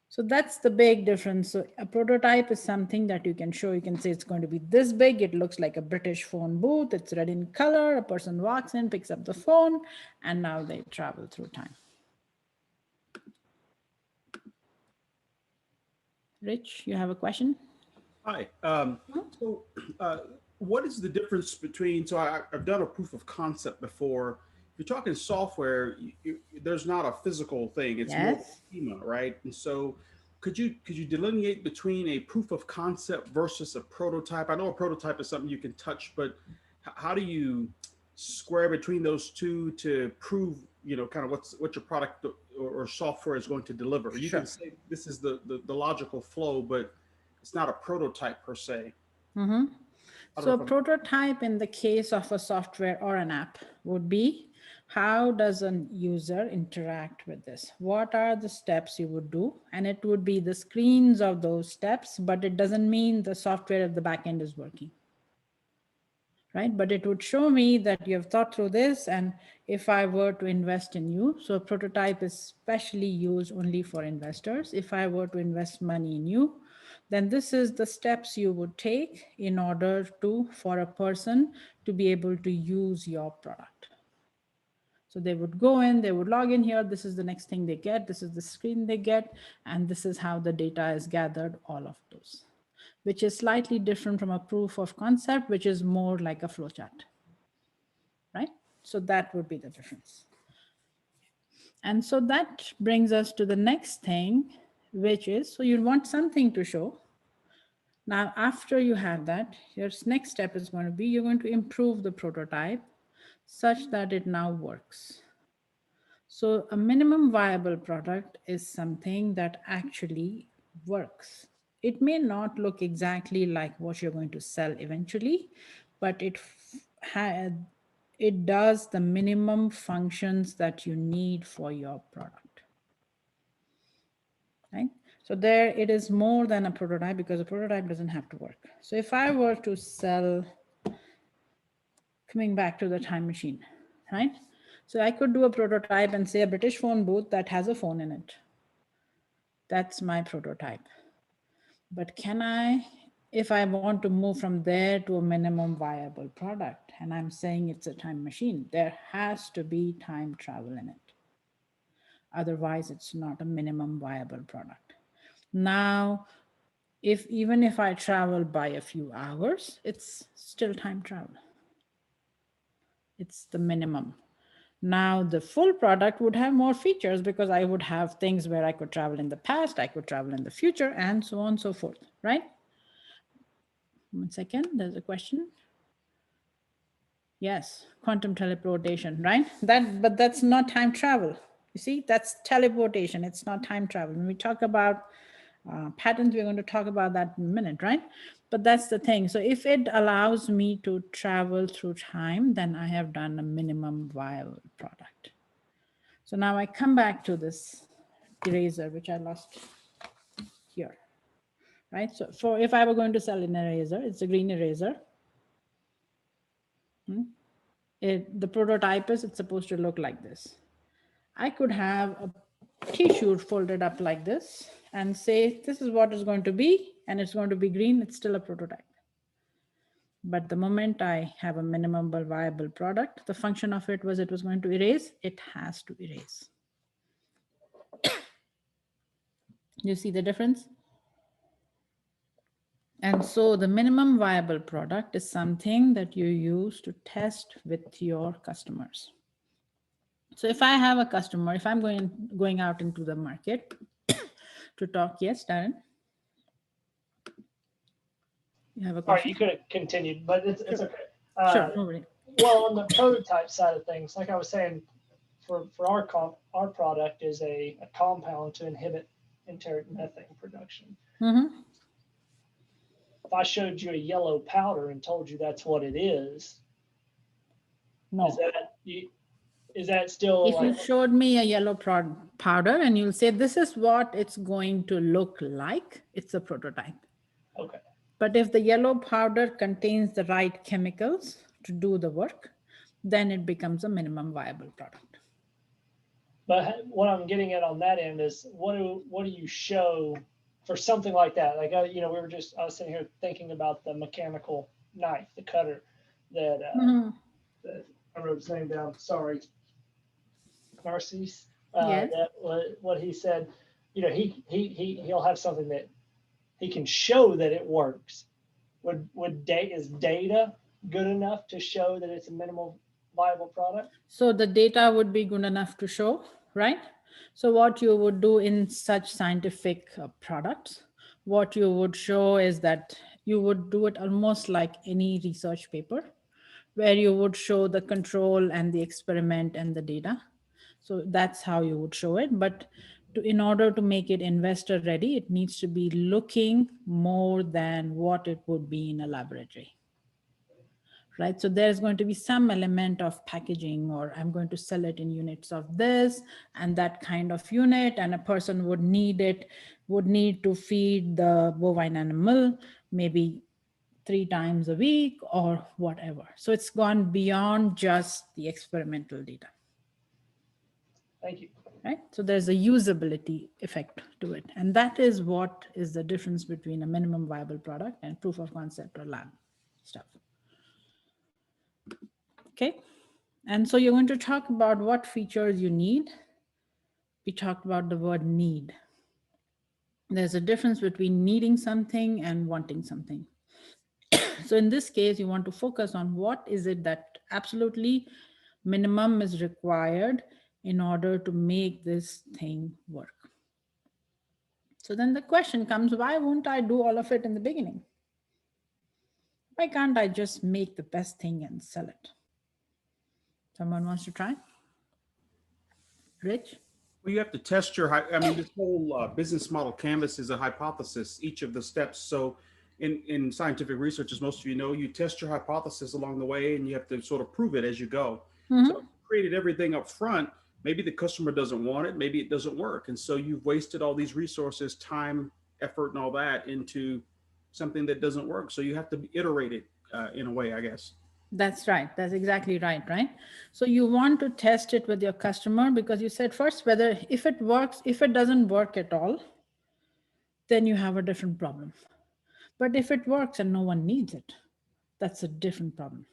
A: So that's the big difference. So a prototype is something that you can show. You can say it's going to be this big. It looks like a British phone booth. It's red in color. A person walks in, picks up the phone, and now they travel through time. Rich, you have a question?
E: Hi. What is the difference between, so I've done a proof of concept before. If you're talking software, there's not a physical thing. It's more of a schema, right? And so could you delineate between a proof of concept versus a prototype? I know a prototype is something you can touch, but how do you square between those two to prove, kind of what your product or or software is going to deliver. You
A: Sure.
E: can say this is the logical flow, but it's not a prototype per se.
A: Mm-hmm.
E: I don't
A: So
E: know if I'm-
A: prototype in the case of a software or an app would be, how does a user interact with this? What are the steps you would do? And it would be the screens of those steps, but it doesn't mean the software at the back end is working. Right? But it would show me that you have thought through this, and if I were to invest in you, so a prototype is specially used only for investors. If I were to invest money in you, then this is the steps you would take in order to, for a person to be able to use your product. So they would go in, they would log in here, this is the next thing they get, this is the screen they get, and this is how the data is gathered, all of those, which is slightly different from a proof of concept, which is more like a flowchart, right? So that would be the difference. And so that brings us to the next thing, which is, so you want something to show. Now, after you have that, your next step is going to be, you're going to improve the prototype such that it now works. So a minimum viable product is something that actually works. It may not look exactly like what you're going to sell eventually, but it does the minimum functions that you need for your product. Right? So there it is more than a prototype, because a prototype doesn't have to work. So if I were to sell, coming back to the time machine, right? So I could do a prototype and say a British phone booth that has a phone in it. That's my prototype. But can I, if I want to move from there to a minimum viable product, and I'm saying it's a time machine, there has to be time travel in it. Otherwise, it's not a minimum viable product. Now, even if I travel by a few hours, it's still time travel. It's the minimum. Now the full product would have more features, because I would have things where I could travel in the past, I could travel in the future, and so on and so forth, right? 1 second, there's a question. Yes, quantum teleportation, right? But that's not time travel. You see, that's teleportation, it's not time travel. When we talk about patterns, we're going to talk about that in a minute, right? But that's the thing. So if it allows me to travel through time, then I have done a minimum viable product. So now I come back to this eraser, which I lost here, right? So if I were going to sell an eraser, it's a green eraser. The prototype is, it's supposed to look like this. I could have a tissue folded up like this and say, this is what it's going to be, and it's going to be green, it's still a prototype. But the moment I have a minimum viable product, the function of it was going to erase, it has to erase. You see the difference? And so the minimum viable product is something that you use to test with your customers. So if I have a customer, if I'm going out into the market to talk, yes, Darren? You have a question?
C: All right, you could have continued, but it's okay.
A: Sure, no worry.
C: Well, on the prototype side of things, like I was saying, for our product is a compound to inhibit enteric methane production.
A: Mm-hmm.
C: If I showed you a yellow powder and told you that's what it is,
A: no.
C: Is that still
A: if
C: like,
A: you showed me a yellow powder and you'll say, this is what it's going to look like, it's a prototype.
C: okay.
A: But if the yellow powder contains the right chemicals to do the work, then it becomes a minimum viable product.
C: But what I'm getting at on that end is, what do you show for something like that? Like, I was sitting here thinking about the mechanical knife, the cutter that, that I wrote his name down. Sorry, Narcisse.
A: Yes.
C: What he said, he'll have something that he can show that it works. Is data good enough to show that it's a minimal viable product?
A: So the data would be good enough to show, right? So what you would do in such scientific products, what you would show is that you would do it almost like any research paper, where you would show the control and the experiment and the data. So that's how you would show it. But in order to make it investor ready, it needs to be looking more than what it would be in a laboratory. Right, so there's going to be some element of packaging, or I'm going to sell it in units of this and that kind of unit, and a person would need to feed the bovine animal maybe 3 times a week or whatever. So it's gone beyond just the experimental data.
C: Thank you.
A: Right, so there's a usability effect to it, and that is what is the difference between a minimum viable product and proof of concept or lab stuff. Okay, and so you're going to talk about what features you need. We talked about the word need. There's a difference between needing something and wanting something. So in this case, you want to focus on what is it that absolutely minimum is required in order to make this thing work. So then the question comes, why won't I do all of it in the beginning? Why can't I just make the best thing and sell it? Someone wants to try? Rich?
E: Well, you have to test this whole business model canvas is a hypothesis, each of the steps. So in scientific research, as most of you know, you test your hypothesis along the way and you have to sort of prove it as you go.
A: Mm-hmm.
E: So if you created everything up front, maybe the customer doesn't want it, maybe it doesn't work. And so you've wasted all these resources, time, effort, and all that into something that doesn't work. So you have to iterate it in a way, I guess.
A: That's right. That's exactly right, right? So you want to test it with your customer because you said first, whether if it works, if it doesn't work at all, then you have a different problem. But if it works and no one needs it, that's a different problem.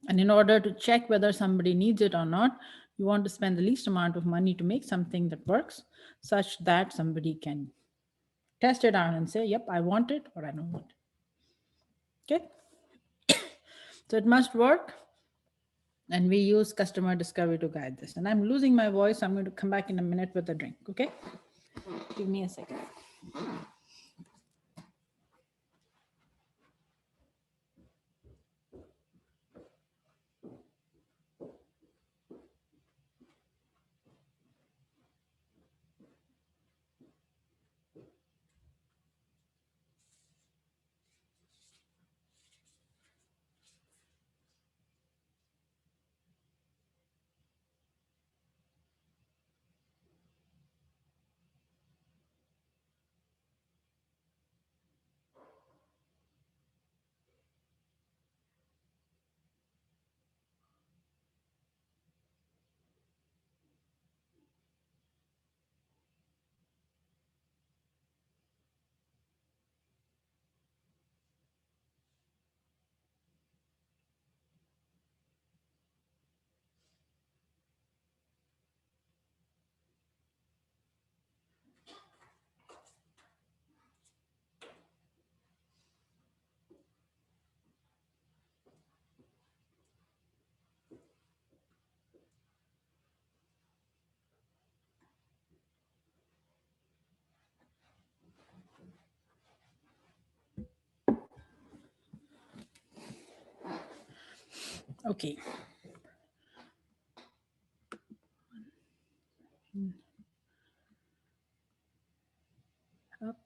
A: And in order to check whether somebody needs it or not, you want to spend the least amount of money to make something that works such that somebody can test it out and say, yep, I want it or I don't want it. Okay. So it must work. And we use customer discovery to guide this. And I'm losing my voice. So I'm going to come back in a minute with a drink. Okay. Give me a second. Okay. Up.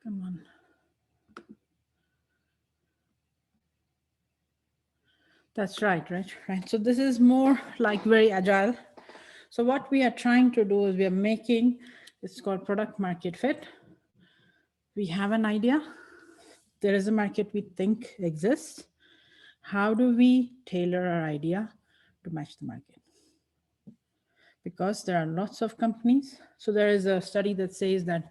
A: Come on. That's right. So this is more like very agile. So what we are trying to do is we are making, it's called product market fit. We have an idea. There is a market we think exists. How do we tailor our idea to match the market? Because there are lots of companies. So there is a study that says that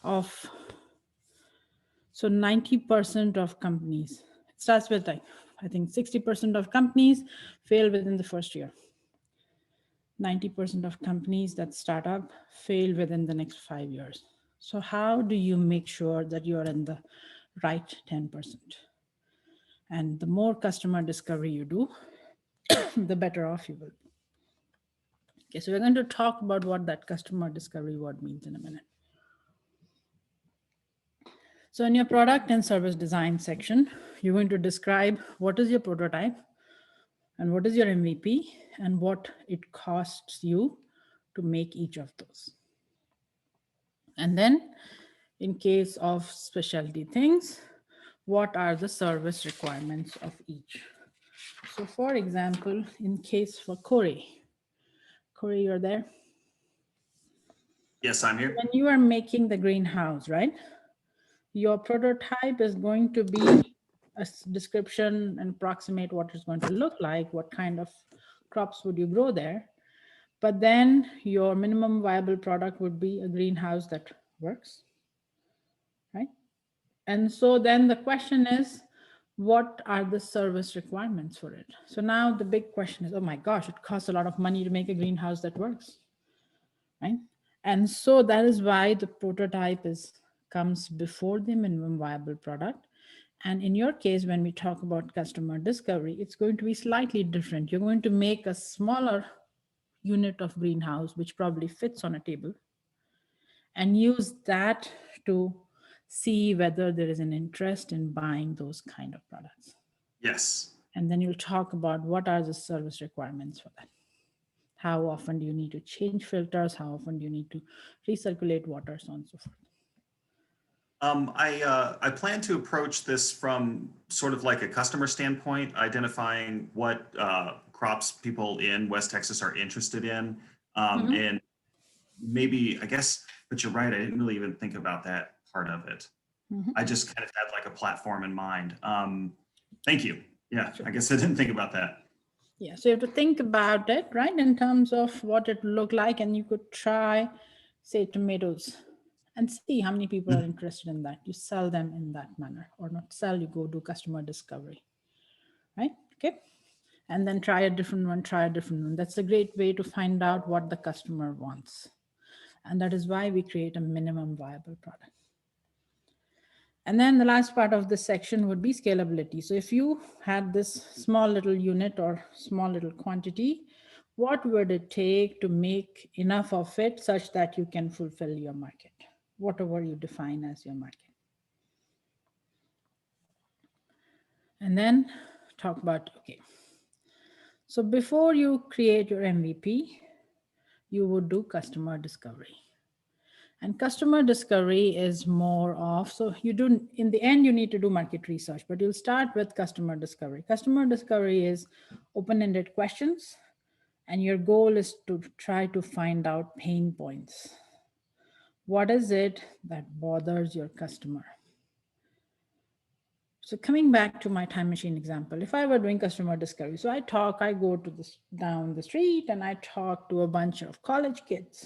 A: 90% of companies, it starts with like, I think 60% of companies fail within the first year. 90% of companies that start up fail within the next 5 years. So how do you make sure that you're in the right 10%? And the more customer discovery you do, the better off you will be. Okay, so we're going to talk about what that customer discovery word means in a minute. So in your product and service design section, you're going to describe what is your prototype and what is your MVP, and what it costs you to make each of those. And then in case of specialty things, what are the service requirements of each? So for example, in case for Corey, you're there?
D: Yes, I'm here.
A: When you are making the greenhouse, right? Your prototype is going to be a description and approximate what it's going to look like, what kind of crops would you grow there. But then your minimum viable product would be a greenhouse that works, right? And so then the question is, what are the service requirements for it? So now the big question is, oh my gosh, it costs a lot of money to make a greenhouse that works, right? And so that is why the prototype comes before the minimum viable product. And in your case, when we talk about customer discovery, it's going to be slightly different. You're going to make a smaller unit of greenhouse, which probably fits on a table, and use that to see whether there is an interest in buying those kind of products.
D: Yes.
A: And then you'll talk about what are the service requirements for that. How often do you need to change filters? How often do you need to recirculate water, so on and so forth.
D: I plan to approach this from sort of like a customer standpoint, identifying what crops people in West Texas are interested in. And maybe, I guess, but you're right, I didn't really even think about that part of it. I just kind of had like a platform in mind. Thank you. Yeah, I guess I didn't think about that.
A: Yeah, so you have to think about it, right, in terms of what it looked like, and you could try, say, tomatoes, and see how many people are interested in that. You sell them in that manner, or not sell, you go do customer discovery, right? Okay, and then try a different one, That's a great way to find out what the customer wants. And that is why we create a minimum viable product. And then the last part of this section would be scalability. So if you had this small little unit or small little quantity, what would it take to make enough of it such that you can fulfill your market, whatever you define as your market? And then talk about, okay, so before you create your MVP, you would do customer discovery. And customer discovery is more of, so you do, in the end, you need to do market research, but you'll start with customer discovery. Customer discovery is open-ended questions, and your goal is to try to find out pain points. What is it that bothers your customer? So coming back to my time machine example, if I were doing customer discovery, so I go to this down the street and I talk to a bunch of college kids,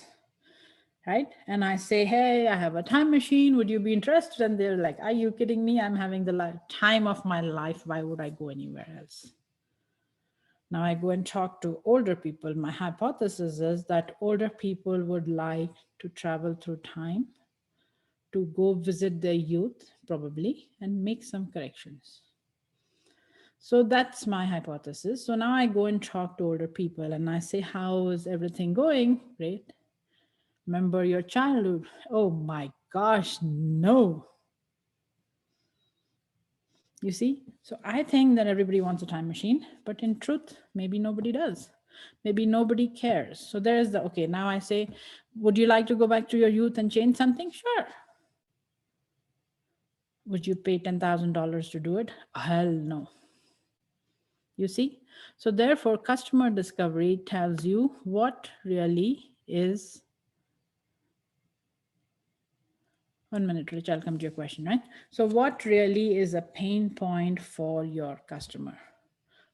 A: right? And I say, hey, I have a time machine. Would you be interested? And they're like, are you kidding me? I'm having the time of my life. Why would I go anywhere else? Now I go and talk to older people. My hypothesis is that older people would like to travel through time, to go visit their youth, probably, and make some corrections. So that's my hypothesis. So now I go and talk to older people and I say, how is everything going? Great. Remember your childhood? Oh my gosh, no. You see? So I think that everybody wants a time machine, but in truth, maybe nobody does. Maybe nobody cares. So there's the, okay, now I say, would you like to go back to your youth and change something? Sure. Would you pay $10,000 to do it? Hell no. You see? So therefore, customer discovery tells you what really is. 1 minute, Rich, I'll come to your question, right? So what really is a pain point for your customer?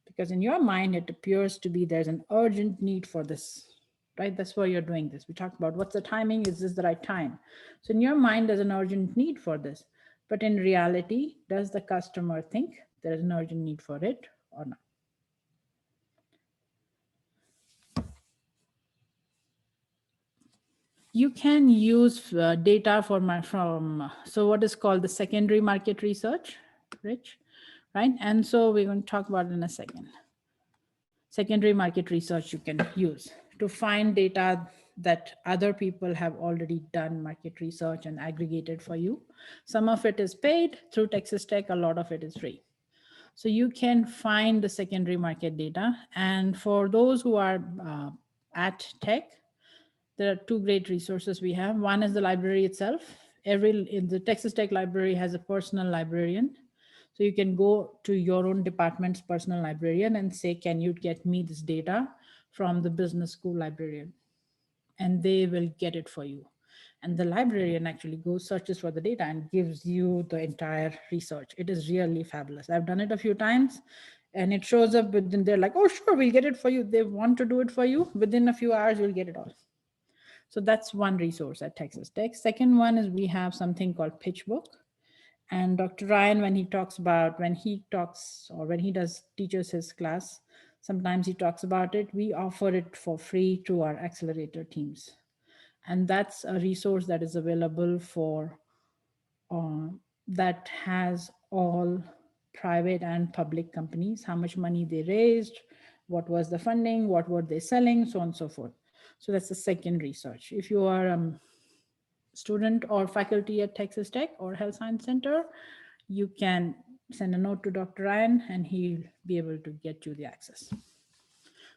A: Because in your mind, it appears to be there's an urgent need for this, right? That's why you're doing this. We talked about what's the timing, is this the right time? So in your mind, there's an urgent need for this. But in reality, does the customer think there's an urgent need for it or not? You can use data from so what is called the secondary market research, Rich, right? And so we're going to talk about it in a second. Secondary market research you can use to find data that other people have already done market research and aggregated for you. Some of it is paid through Texas Tech, a lot of it is free. So you can find the secondary market data. And for those who are at Tech, there are two great resources we have. One is the library itself. In the Texas Tech library has a personal librarian. So you can go to your own department's personal librarian and say, can you get me this data from the business school librarian? And they will get it for you. And the librarian actually goes, searches for the data and gives you the entire research. It is really fabulous. I've done it a few times and it shows up within, they're like, oh, sure, we'll get it for you. They want to do it for you. Within a few hours, you'll get it all. So that's one resource at Texas Tech. Second one is we have something called PitchBook. And Dr. Ryan, when he teaches his class, sometimes he talks about it. We offer it for free to our accelerator teams. And that's a resource that is available for, that has all private and public companies, how much money they raised, what was the funding, what were they selling, so on and so forth. So that's the second research. If you are a student or faculty at Texas Tech or Health Science Center, you can send a note to Dr. Ryan and he'll be able to get you the access.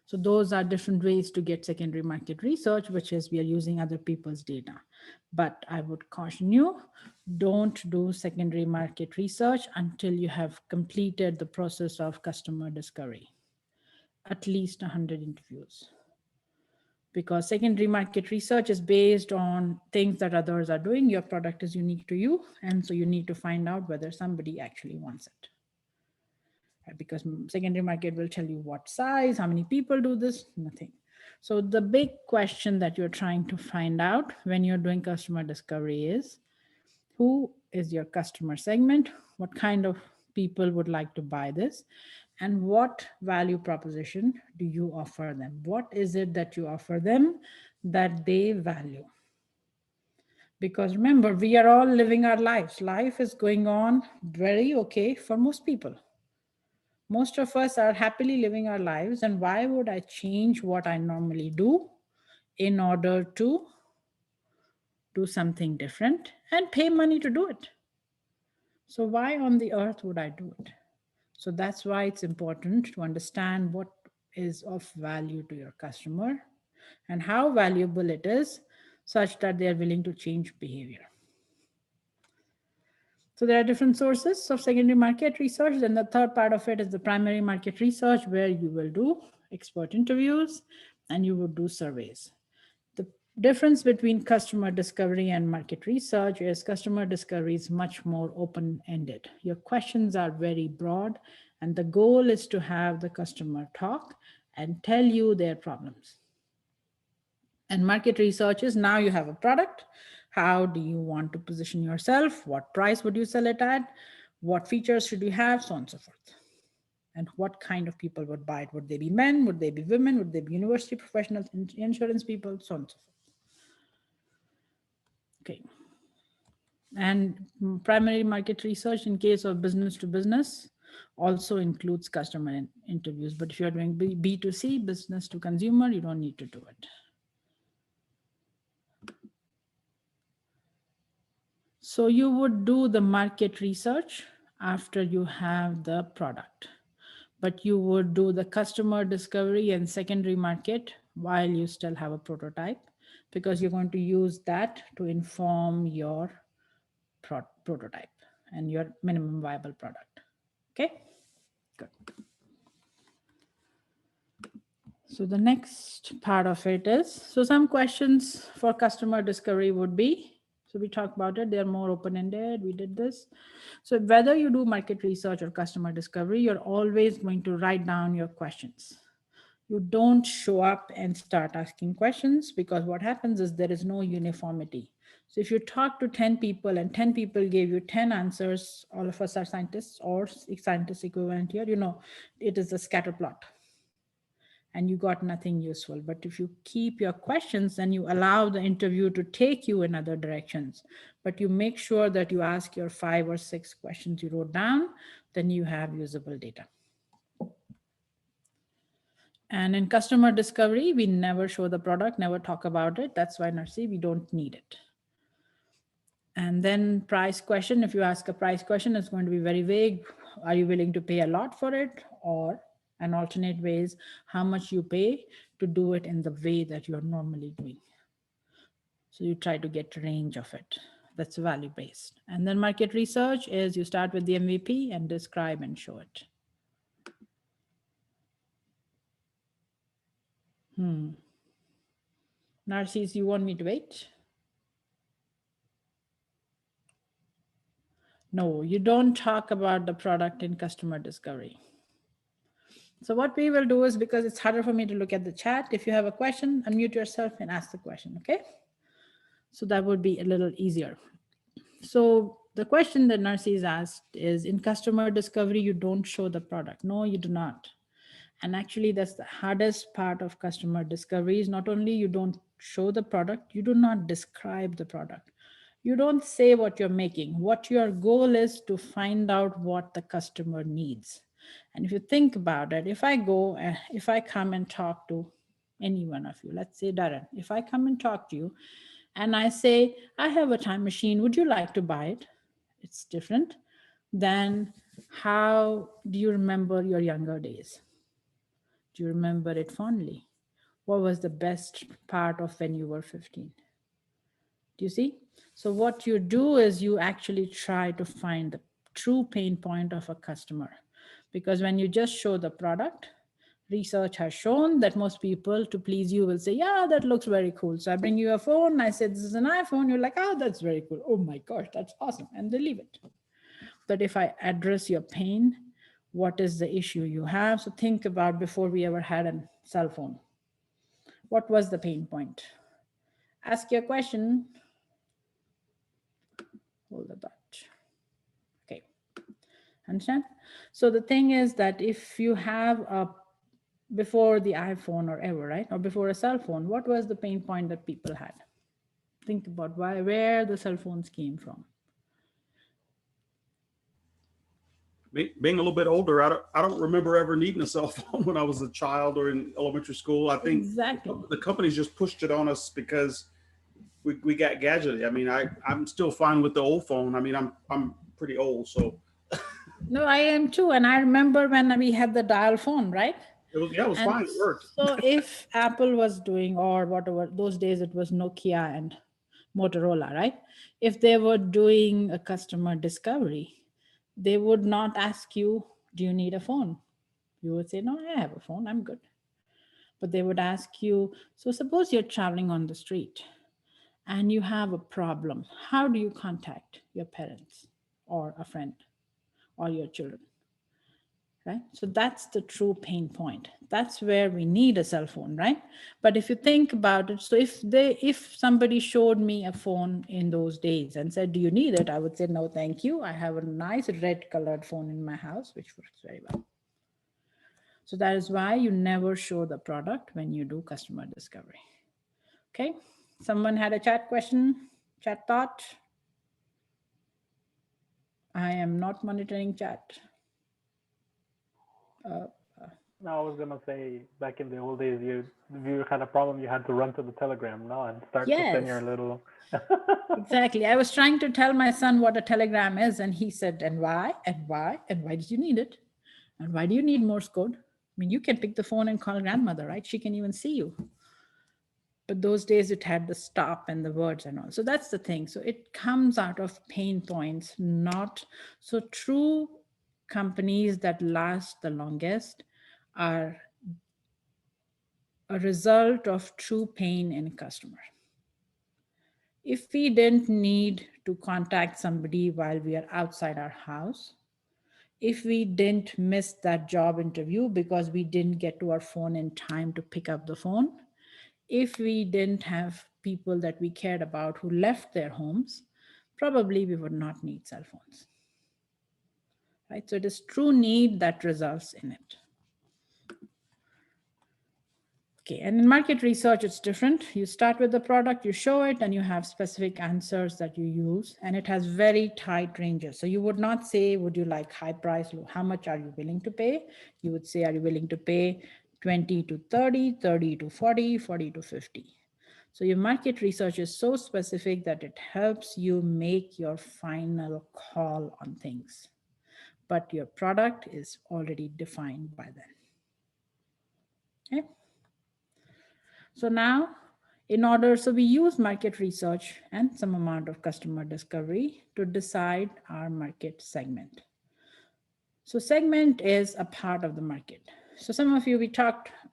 A: So those are different ways to get secondary market research, which is we are using other people's data. But I would caution you, don't do secondary market research until you have completed the process of customer discovery, at least 100 interviews. Because secondary market research is based on things that others are doing. Your product is unique to you. And so you need to find out whether somebody actually wants it. Because secondary market will tell you what size, how many people do this, nothing. So the big question that you're trying to find out when you're doing customer discovery is, who is your customer segment? What kind of people would like to buy this? And what value proposition do you offer them? What is it that you offer them that they value? Because remember, we are all living our lives. Life is going on very okay for most people. Most of us are happily living our lives. And why would I change what I normally do in order to do something different and pay money to do it? So why on the earth would I do it? So that's why it's important to understand what is of value to your customer and how valuable it is such that they are willing to change behavior. So there are different sources of secondary market research. Then the third part of it is the primary market research, where you will do expert interviews and you will do surveys. The difference between customer discovery and market research is customer discovery is much more open-ended. Your questions are very broad, and the goal is to have the customer talk and tell you their problems. And market research is, now you have a product. How do you want to position yourself? What price would you sell it at? What features should you have? So on and so forth. And what kind of people would buy it? Would they be men? Would they be women? Would they be university professionals, insurance people? So on and so forth. Okay. And primary market research in case of business to business also includes customer interviews. But if you're doing B2C, business to consumer, you don't need to do it. So you would do the market research after you have the product, but you would do the customer discovery and secondary market while you still have a prototype, because you're going to use that to inform your prototype and your minimum viable product. Okay, good. So the next part of it is, so some questions for customer discovery would be, so we talked about it, they're more open-ended, we did this. So whether you do market research or customer discovery, you're always going to write down your questions. You don't show up and start asking questions, because what happens is there is no uniformity. So if you talk to 10 people and 10 people gave you 10 answers, all of us are scientists or scientist equivalent here, you know, it is a scatter plot. And you got nothing useful. But if you keep your questions, then you allow the interview to take you in other directions. But you make sure that you ask your 5 or 6 questions you wrote down, then you have usable data. And in customer discovery, we never show the product, never talk about it. That's why in RC, we don't need it. And then price question, if you ask a price question, it's going to be very vague. Are you willing to pay a lot for it? Or an alternate way is how much you pay to do it in the way that you're normally doing. So you try to get range of it. That's value based. And then market research is you start with the MVP and describe and show it. Narcisse, you want me to wait? No, you don't talk about the product in customer discovery. So what we will do is, because it's harder for me to look at the chat, if you have a question, unmute yourself and ask the question, okay? So that would be a little easier. So the question that Narcisse asked is, in customer discovery, you don't show the product. No, you do not. And actually, that's the hardest part of customer discovery is not only you don't show the product, you do not describe the product. You don't say what you're making. What your goal is to find out what the customer needs. And if you think about it, if I come and talk to any one of you, let's say Darren, if I come and talk to you and I say, I have a time machine, would you like to buy it? It's different than how do you remember your younger days? Do you remember it fondly? What was the best part of when you were 15? Do you see? So what you do is you actually try to find the true pain point of a customer. Because when you just show the product, research has shown that most people, to please you, will say, yeah, that looks very cool. So I bring you a phone, I say, this is an iPhone. You're like, oh, that's very cool. Oh my gosh, that's awesome. And they leave it. But if I address your pain, what is the issue you have? So think about before we ever had a cell phone. What was the pain point? Ask your question. Hold the thought. Okay. Understand? So the thing is that if you have before the iPhone or ever, right? Or before a cell phone, what was the pain point that people had? Think about where the cell phones came from.
E: Being a little bit older, I don't remember ever needing a cell phone when I was a child or in elementary school. I think
A: exactly
E: the companies just pushed it on us because we got gadgety. I mean, I'm still fine with the old phone. I mean, I'm pretty old, so.
A: No, I am too. And I remember when we had the dial phone, right?
E: It was fine. It worked.
A: So if Apple was doing, or whatever, those days it was Nokia and Motorola, right? If they were doing a customer discovery, they would not ask you, do you need a phone? You would say, no, I have a phone, I'm good. But they would ask you, so suppose you're traveling on the street and you have a problem. How do you contact your parents or a friend or your children? Right? So that's the true pain point. That's where we need a cell phone, right? But if you think about it, so if somebody showed me a phone in those days and said, do you need it? I would say, no, thank you. I have a nice red colored phone in my house, which works very well. So that is why you never show the product when you do customer discovery. Okay. Someone had a chat question, chat thought. I am not monitoring chat.
I: No, I was gonna say back in the old days, if you had a problem, you had to run to the telegram, no, and start to send your little.
A: Exactly. I was trying to tell my son what a telegram is, and he said, "And why? And why? And why did you need it? And why do you need Morse code? I mean, you can pick the phone and call grandmother, right? She can even see you." But those days it had the stop and the words and all. So that's the thing. So it comes out of pain points, not so true companies that last the longest are a result of true pain in customer. If we didn't need to contact somebody while we are outside our house, if we didn't miss that job interview because we didn't get to our phone in time to pick up the phone, if we didn't have people that we cared about who left their homes, probably we would not need cell phones. Right? So it is true need that results in it. Okay, and in market research, it's different. You start with the product, you show it, and you have specific answers that you use, and it has very tight ranges. So you would not say, would you like high price, low? How much are you willing to pay? You would say, are you willing to pay 20 to 30, 30 to 40, 40 to 50? So your market research is so specific that it helps you make your final call on things, but your product is already defined by then. Okay. So now, so we use market research and some amount of customer discovery to decide our market segment. So segment is a part of the market. So some of you,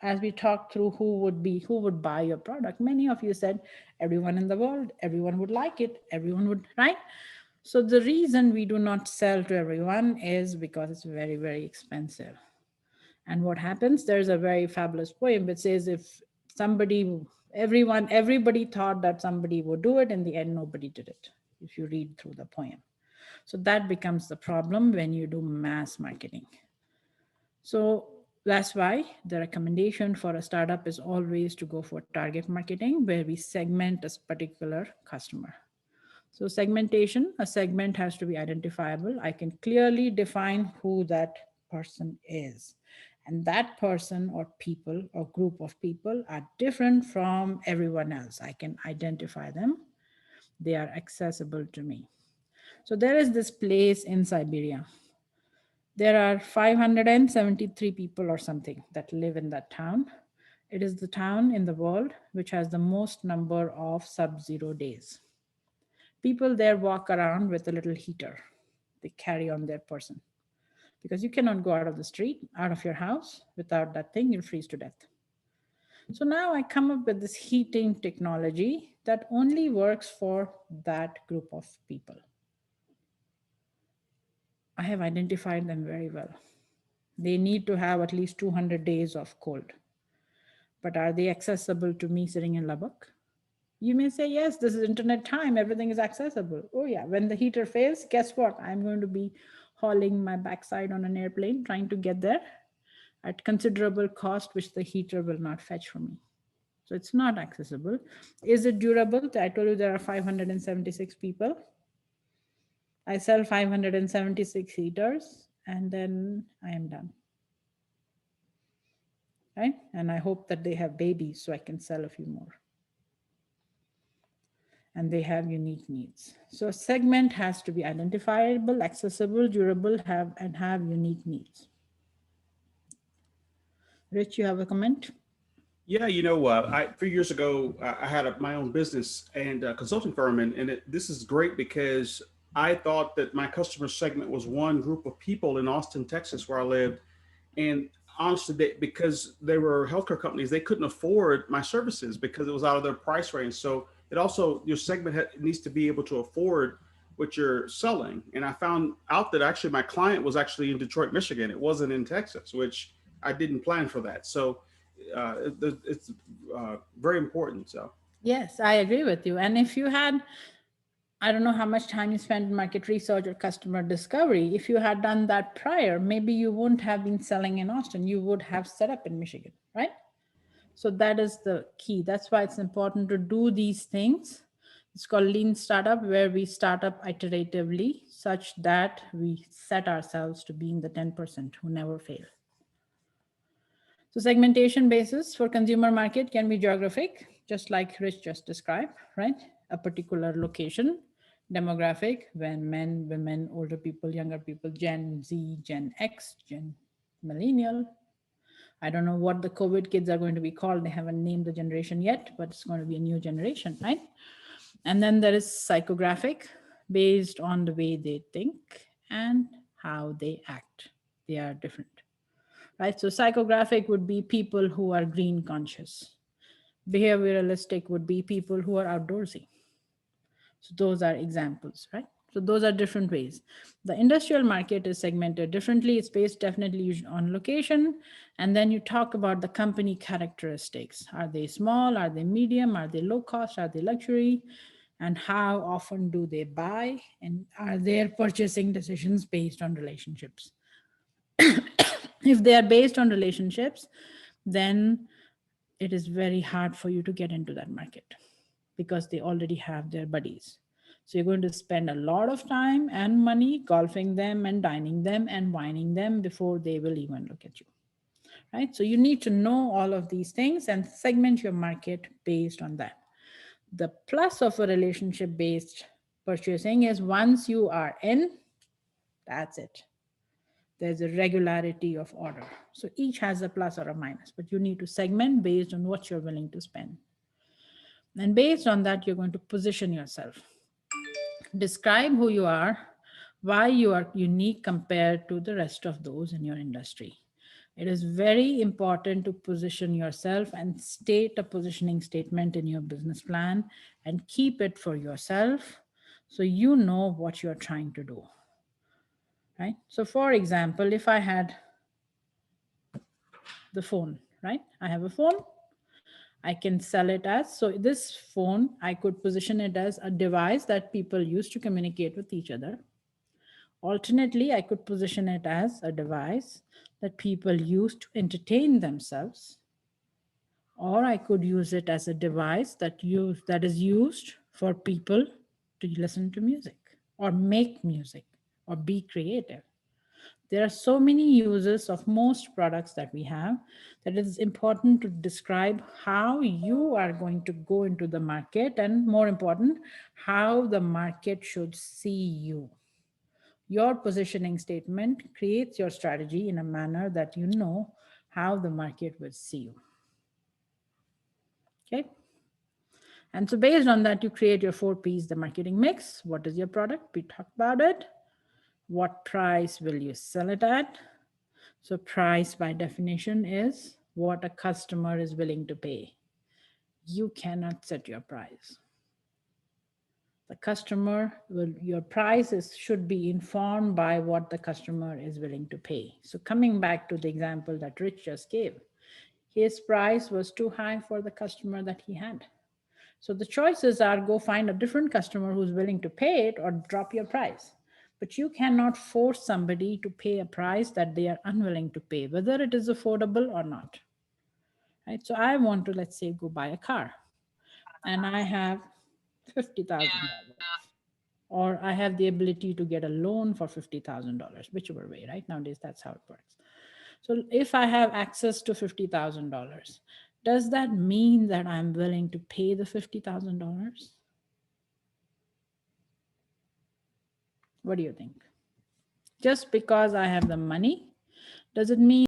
A: as we talked through who would buy your product, many of you said everyone in the world, everyone would like it, everyone would, right? So the reason we do not sell to everyone is because it's very, very expensive. And what happens, there's a very fabulous poem that says if everybody thought that somebody would do it, in the end, nobody did it, if you read through the poem. So that becomes the problem when you do mass marketing. So that's why the recommendation for a startup is always to go for target marketing, where we segment a particular customer. So segmentation, a segment has to be identifiable. I can clearly define who that person is. And that person or people or group of people are different from everyone else. I can identify them. They are accessible to me. So there is this place in Siberia. There are 573 people or something that live in that town. It is the town in the world which has the most number of sub-zero days. People there walk around with a little heater they carry on their person, because you cannot go out of the street, out of your house without that thing, you'll freeze to death. So now I come up with this heating technology that only works for that group of people. I have identified them very well. They need to have at least 200 days of cold. But are they accessible to me sitting in Lubbock? You may say, yes, this is internet time, everything is accessible. Oh yeah, when the heater fails, guess what? I'm going to be hauling my backside on an airplane, trying to get there at considerable cost, which the heater will not fetch for me. So it's not accessible. Is it durable? I told you there are 576 people. I sell 576 heaters and then I am done. Right? And I hope that they have babies so I can sell a few more. And they have unique needs. So segment has to be identifiable, accessible, durable, have unique needs. Rich, you have a comment?
E: Yeah, a few years ago, I had my own business and a consulting firm, and this is great because I thought that my customer segment was one group of people in Austin, Texas, where I lived. And honestly, because they were healthcare companies, they couldn't afford my services because it was out of their price range. So it also, your segment needs to be able to afford what you're selling. And I found out that actually my client was actually in Detroit, Michigan. It wasn't in Texas, which I didn't plan for that. So it's very important. So
A: yes, I agree with you. And if you had, I don't know how much time you spent in market research or customer discovery. If you had done that prior, maybe you wouldn't have been selling in Austin. You would have set up in Michigan, right? So that is the key. That's why it's important to do these things. It's called lean startup, where we start up iteratively such that we set ourselves to being the 10% who never fail. So segmentation basis for consumer market can be geographic, just like Rich just described, right? A particular location, demographic, when men, women, older people, younger people, Gen Z, Gen X, Gen Millennial. I don't know what the COVID kids are going to be called. They haven't named the generation yet, but it's going to be a new generation, right? And then there is psychographic, based on the way they think and how they act. They are different, right? So psychographic would be people who are green conscious. Behavioralistic would be people who are outdoorsy. So those are examples, right? So those are different ways. The industrial market is segmented differently. It's based definitely on location. And then you talk about the company characteristics. Are they small? Are they medium? Are they low cost? Are they luxury? And how often do they buy? And are their purchasing decisions based on relationships? If they are based on relationships, then it is very hard for you to get into that market because they already have their buddies. So you're going to spend a lot of time and money golfing them and dining them and wining them before they will even look at you, right? So you need to know all of these things and segment your market based on that. The plus of a relationship-based purchasing is once you are in, that's it. There's a regularity of order. So each has a plus or a minus, but you need to segment based on what you're willing to spend. And based on that, you're going to position yourself. Describe who you are, why you are unique compared to the rest of those in your industry. It is very important to position yourself and state a positioning statement in your business plan and keep it for yourself so you know what you're trying to do. Right? So for example, if I had the phone, right? I have a phone. I can sell it as, so this phone, I could position it as a device that people use to communicate with each other. Alternately, I could position it as a device that people use to entertain themselves. Or I could use it as a device that is used for people to listen to music or make music or be creative. There are so many uses of most products that we have that it is important to describe how you are going to go into the market, and more important, how the market should see you. Your positioning statement creates your strategy in a manner that you know how the market will see you. Okay. And so based on that, you create your 4 Ps, the marketing mix. What is your product? We talked about it. What price will you sell it at? So price by definition is what a customer is willing to pay. You cannot set your price. The customer will, your prices should be informed by what the customer is willing to pay. So coming back to the example that Rich just gave, his price was too high for the customer that he had. So the choices are go find a different customer who's willing to pay it or drop your price. But you cannot force somebody to pay a price that they are unwilling to pay, whether it is affordable or not. Right? So I want to, let's say, go buy a car and I have $50,000, or I have the ability to get a loan for $50,000, whichever way, right? Nowadays, that's how it works. So if I have access to $50,000, does that mean that I'm willing to pay the $50,000? What do you think? Just because I have the money, does it mean